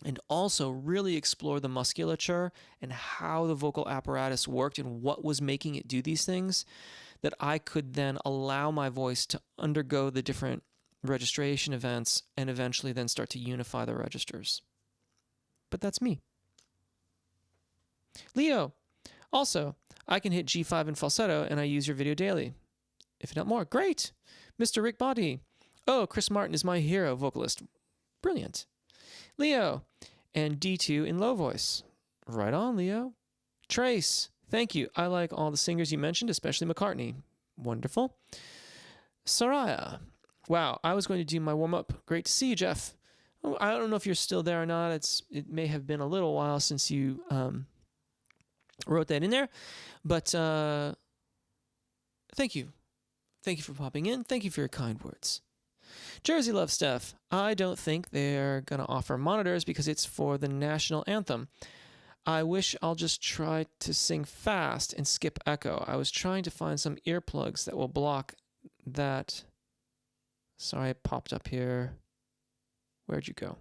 and also really explore the musculature and how the vocal apparatus worked and what was making it do these things that I could then allow my voice to undergo the different registration events and eventually then start to unify the registers. But that's me. Leo, also, I can hit G5 in falsetto and I use your video daily. If not more, great. Mr. Rick Body. Oh, Chris Martin is my hero vocalist. Brilliant. Leo, and D2 in low voice. Right on, Leo. Trace, thank you. I like all the singers you mentioned, especially McCartney. Wonderful. Soraya, wow, I was going to do my warm-up. Great to see you, Jeff. Oh, I don't know if you're still there or not. It may have been a little while since you wrote that in there. But thank you. Thank you for popping in. Thank you for your kind words. Jersey Love Steph, I don't think they're going to offer monitors because it's for the national anthem. I wish I'll just try to sing fast and skip echo. I was trying to find some earplugs that will block that. Sorry, it popped up here. Where'd you go?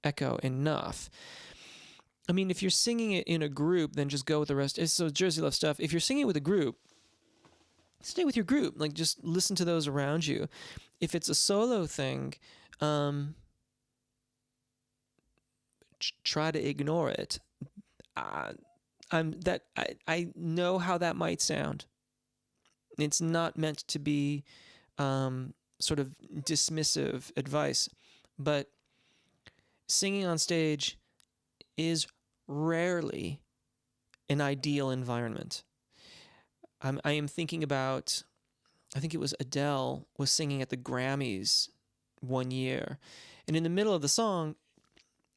Echo enough. I mean, if you're singing it in a group, then just go with the rest. So Jersey Love Stuff, if you're singing with a group, stay with your group. Like, just listen to those around you. If it's a solo thing, try to ignore it. I know how that might sound. It's not meant to be sort of dismissive advice, but singing on stage is rarely an ideal environment. I am thinking about, I think it was Adele was singing at the Grammys one year, and in the middle of the song,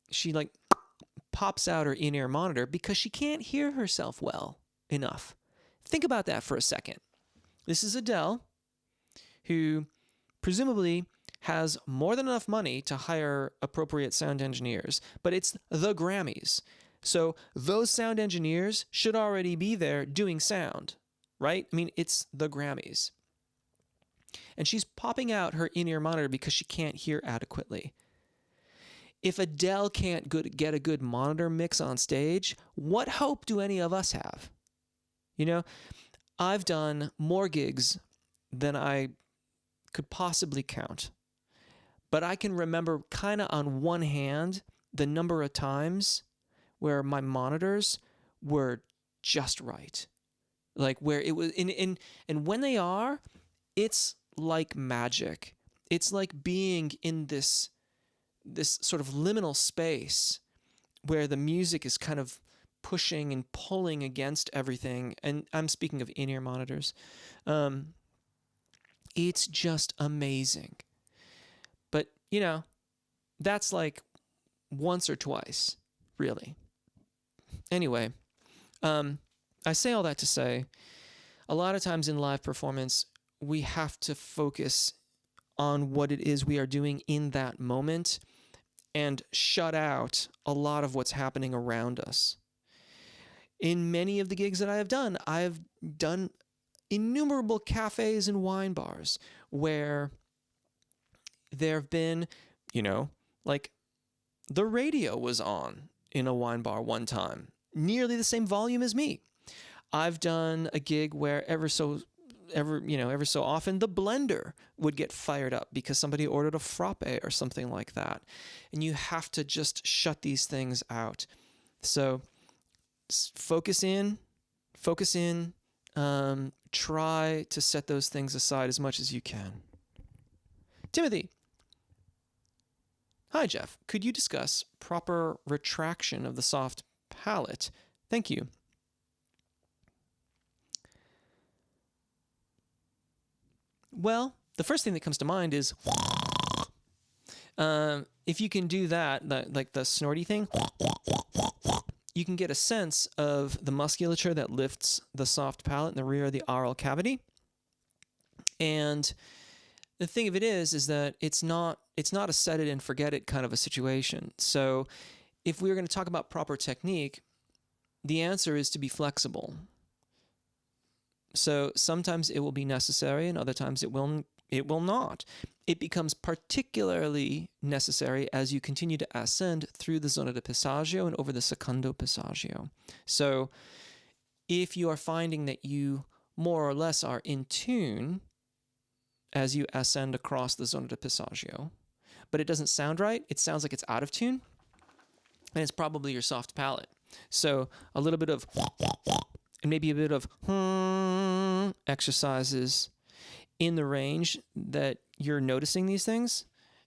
she like pops out her in-ear monitor because she can't hear herself well enough. Think about that for a second. This is Adele, who presumably has more than enough money to hire appropriate sound engineers, but it's the Grammys. So those sound engineers should already be there doing sound, right? I mean, it's the Grammys. And she's popping out her in-ear monitor because she can't hear adequately. If Adele can't get a good monitor mix on stage, what hope do any of us have? You know, I've done more gigs than I could possibly count. But I can remember kind of on one hand the number of times where my monitors were just right. Like where it was, and when they are, it's like magic. It's like being in this sort of liminal space where the music is kind of pushing and pulling against everything. And I'm speaking of in-ear monitors. It's just amazing. But, you know, that's like once or twice, really. Anyway, I say all that to say, a lot of times in live performance, we have to focus on what it is we are doing in that moment and shut out a lot of what's happening around us. In many of the gigs that I have done innumerable cafes and wine bars where there have been, you know, like the radio was on in a wine bar one time, nearly the same volume as me. I've done a gig where ever so often the blender would get fired up because somebody ordered a frappe or something like that. And you have to just shut these things out. So focus in, try to set those things aside as much as you can. Timothy. Hi, Jeff. Could you discuss proper retraction of the soft palate? Thank you. Well, the first thing that comes to mind is if you can do that, like the snorty thing, you can get a sense of the musculature that lifts the soft palate in the rear of the oral cavity. And the thing of it is that it's not a set it and forget it kind of a situation. So if we were going to talk about proper technique, the answer is to be flexible. So sometimes it will be necessary and other times it will not. It becomes particularly necessary as you continue to ascend through the zona de passaggio and over the secondo passaggio. So if you are finding that you more or less are in tune as you ascend across the zona de passaggio, but it doesn't sound right, it sounds like it's out of tune, and it's probably your soft palate. So a little bit of and maybe a bit of exercises in the range that you're noticing these things,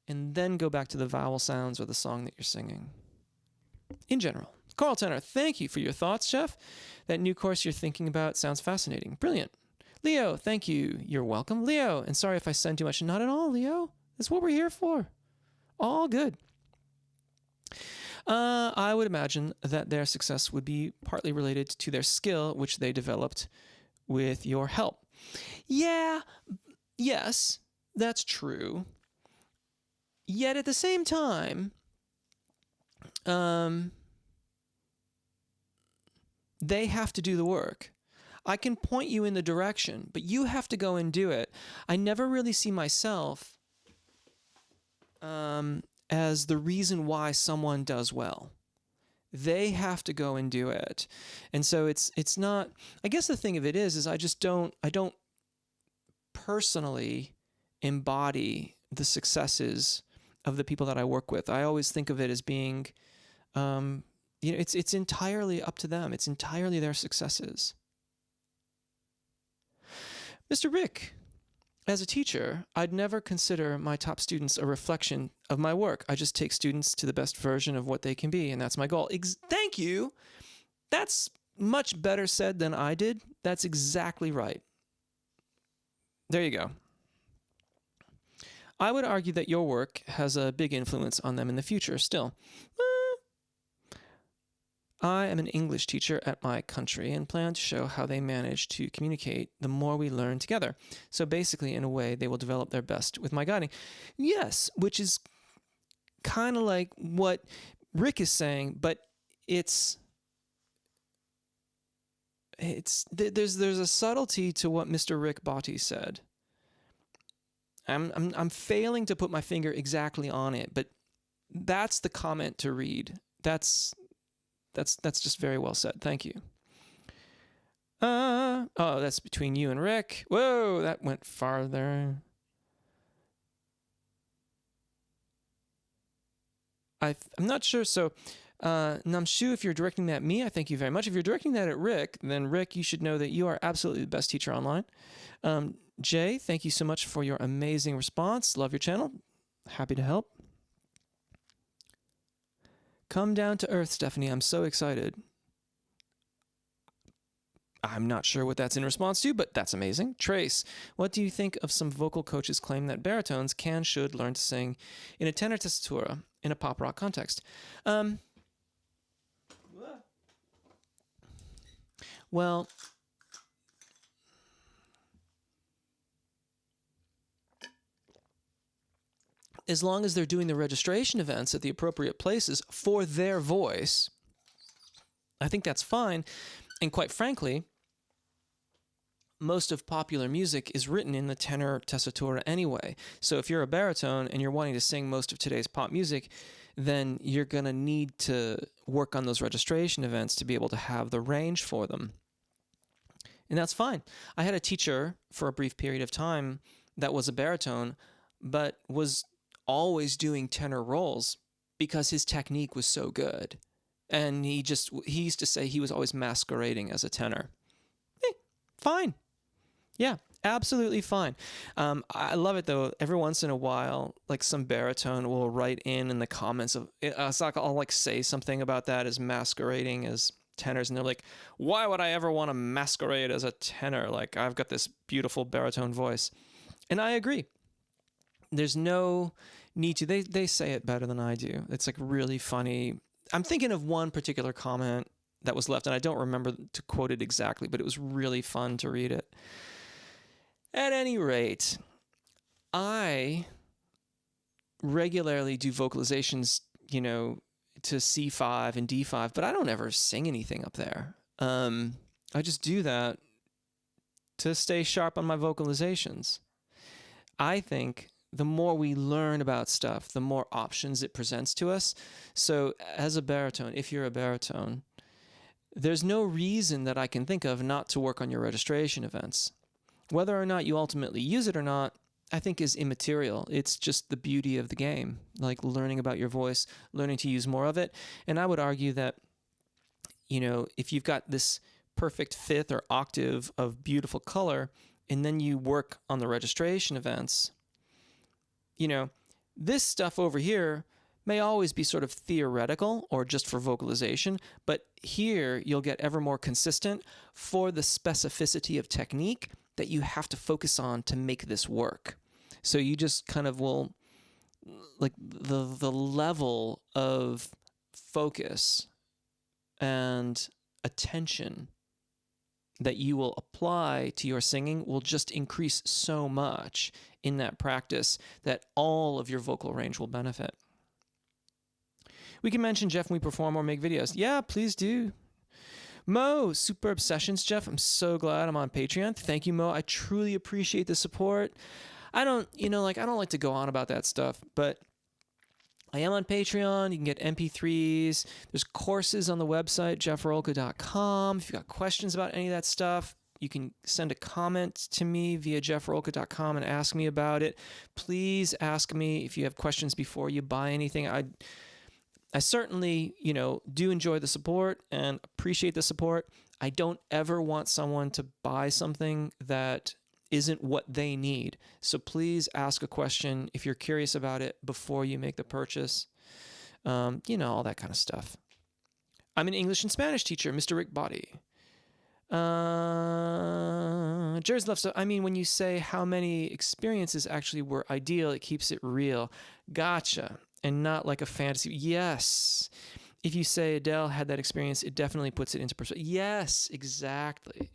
and then go back to the vowel sounds or the song that you're singing. In general. Carl Tenner, thank you for your thoughts, Chef. That new course you're thinking about sounds fascinating. Brilliant. Leo, thank you. You're welcome. Leo, and sorry if I send too much. Not at all, Leo. That's what we're here for. All good. I would imagine that their success would be partly related to their skill, which they developed with your help. Yeah, yes, that's true. Yet at the same time, they have to do the work. I can point you in the direction, but you have to go and do it. I never really see myself as the reason why someone does well. They have to go and do it. And so it's not, I guess the thing of it is I don't personally embody the successes of the people that I work with. I always think of it as being, it's entirely up to them. It's entirely their successes. Mr. Rick, as a teacher, I'd never consider my top students a reflection of my work. I just take students to the best version of what they can be, and that's my goal. Thank you. That's much better said than I did. That's exactly right. There you go. I would argue that your work has a big influence on them in the future still. I am an English teacher at my country and plan to show how they manage to communicate the more we learn together. So basically, in a way, they will develop their best with my guiding. Yes, which is kind of like what Rick is saying, but there's a subtlety to what Mr. Rick Botti said. I'm failing to put my finger exactly on it, but that's the comment to read. That's just very well said. Thank you. Oh, that's between you and Rick. Whoa, that went farther. I'm not sure. So, Namshu, if you're directing that at me, I thank you very much. If you're directing that at Rick, then Rick, you should know that you are absolutely the best teacher online. Jay, thank you so much for your amazing response. Love your channel. Happy to help. Come down to earth, Stephanie. I'm so excited. I'm not sure what that's in response to, but that's amazing. Trace, what do you think of some vocal coaches' claim that baritones should learn to sing in a tenor tessitura in a pop rock context? Well, as long as they're doing the registration events at the appropriate places for their voice, I think that's fine. And quite frankly, most of popular music is written in the tenor tessitura anyway. So if you're a baritone and you're wanting to sing most of today's pop music, then you're going to need to work on those registration events to be able to have the range for them. And that's fine. I had a teacher for a brief period of time that was a baritone, but was always doing tenor roles because his technique was so good. And he used to say he was always masquerading as a tenor. Fine. Yeah, absolutely fine. I love it, though. Every once in a while, like some baritone will write in the comments of, I'll like say something about that as masquerading as tenors. And they're like, why would I ever want to masquerade as a tenor? Like, I've got this beautiful baritone voice. And I agree. There's no need to. They say it better than I do. It's like really funny. I'm thinking of one particular comment that was left, and I don't remember to quote it exactly, but it was really fun to read it. At any rate, I regularly do vocalizations, to C5 and D5, but I don't ever sing anything up there. I just do that to stay sharp on my vocalizations. I think the more we learn about stuff, the more options it presents to us. So as a baritone, if you're a baritone, there's no reason that I can think of not to work on your registration events. Whether or not you ultimately use it or not, I think is immaterial. It's just the beauty of the game, like learning about your voice, learning to use more of it. And I would argue that, if you've got this perfect fifth or octave of beautiful color, and then you work on the registration events, this stuff over here may always be sort of theoretical or just for vocalization, but here you'll get ever more consistent for the specificity of technique that you have to focus on to make this work. So you just kind of will, like the level of focus and attention that you will apply to your singing will just increase so much in that practice that all of your vocal range will benefit. We can mention Jeff when we perform or make videos. Yeah, please do. Mo, superb sessions, Jeff. I'm so glad I'm on Patreon. Thank you, Mo. I truly appreciate the support. I don't like to go on about that stuff, but I am on Patreon. You can get MP3s. There's courses on the website, jeffrolka.com. If you've got questions about any of that stuff, you can send a comment to me via jeffrolka.com and ask me about it. Please ask me if you have questions before you buy anything. I certainly, do enjoy the support and appreciate the support. I don't ever want someone to buy something that isn't what they need. So please ask a question if you're curious about it before you make the purchase. All that kind of stuff. I'm an English and Spanish teacher, Mr. Rick Body. Jared's left. So, when you say how many experiences actually were ideal, it keeps it real. Gotcha. And not like a fantasy. Yes. If you say Adele had that experience, it definitely puts it into perspective. Yes, exactly.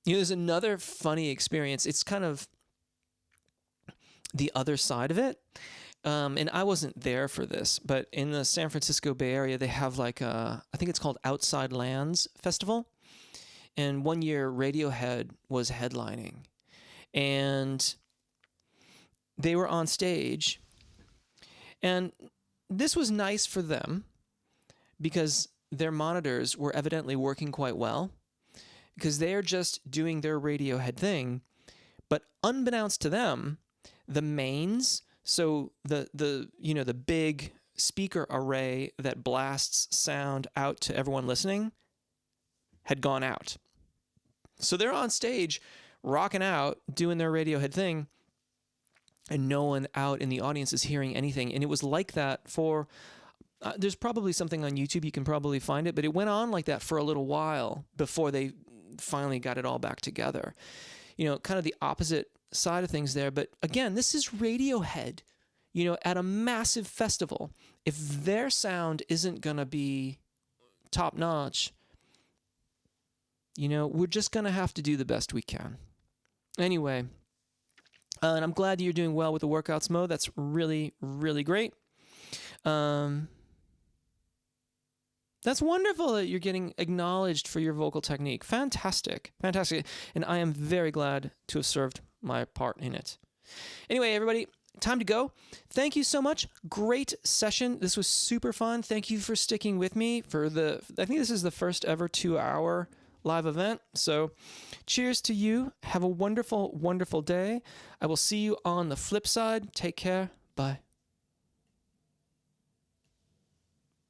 There's another funny experience. It's kind of the other side of it. And I wasn't there for this, but in the San Francisco Bay Area, they have I think it's called Outside Lands Festival. And one year Radiohead was headlining. And they were on stage. And this was nice for them because their monitors were evidently working quite well because they're just doing their Radiohead thing. But unbeknownst to them, the mains, so the big speaker array that blasts sound out to everyone listening, had gone out. So they're on stage rocking out, doing their Radiohead thing, and no one out in the audience is hearing anything. And it was like that for, there's probably something on YouTube, you can probably find it, but it went on like that for a little while before they finally got it all back together. Kind of the opposite side of things there. But again, this is Radiohead, at a massive festival. If their sound isn't going to be top notch, we're just going to have to do the best we can. Anyway, and I'm glad you're doing well with the workouts, Mo. That's really, really great. That's wonderful that you're getting acknowledged for your vocal technique. Fantastic. And I am very glad to have served my part in it. Anyway, everybody, time to go. Thank you so much. Great session. This was super fun. Thank you for sticking with me I think this is the first ever 2-hour live event. So cheers to you. Have a wonderful, wonderful day. I will see you on the flip side. Take care. Bye.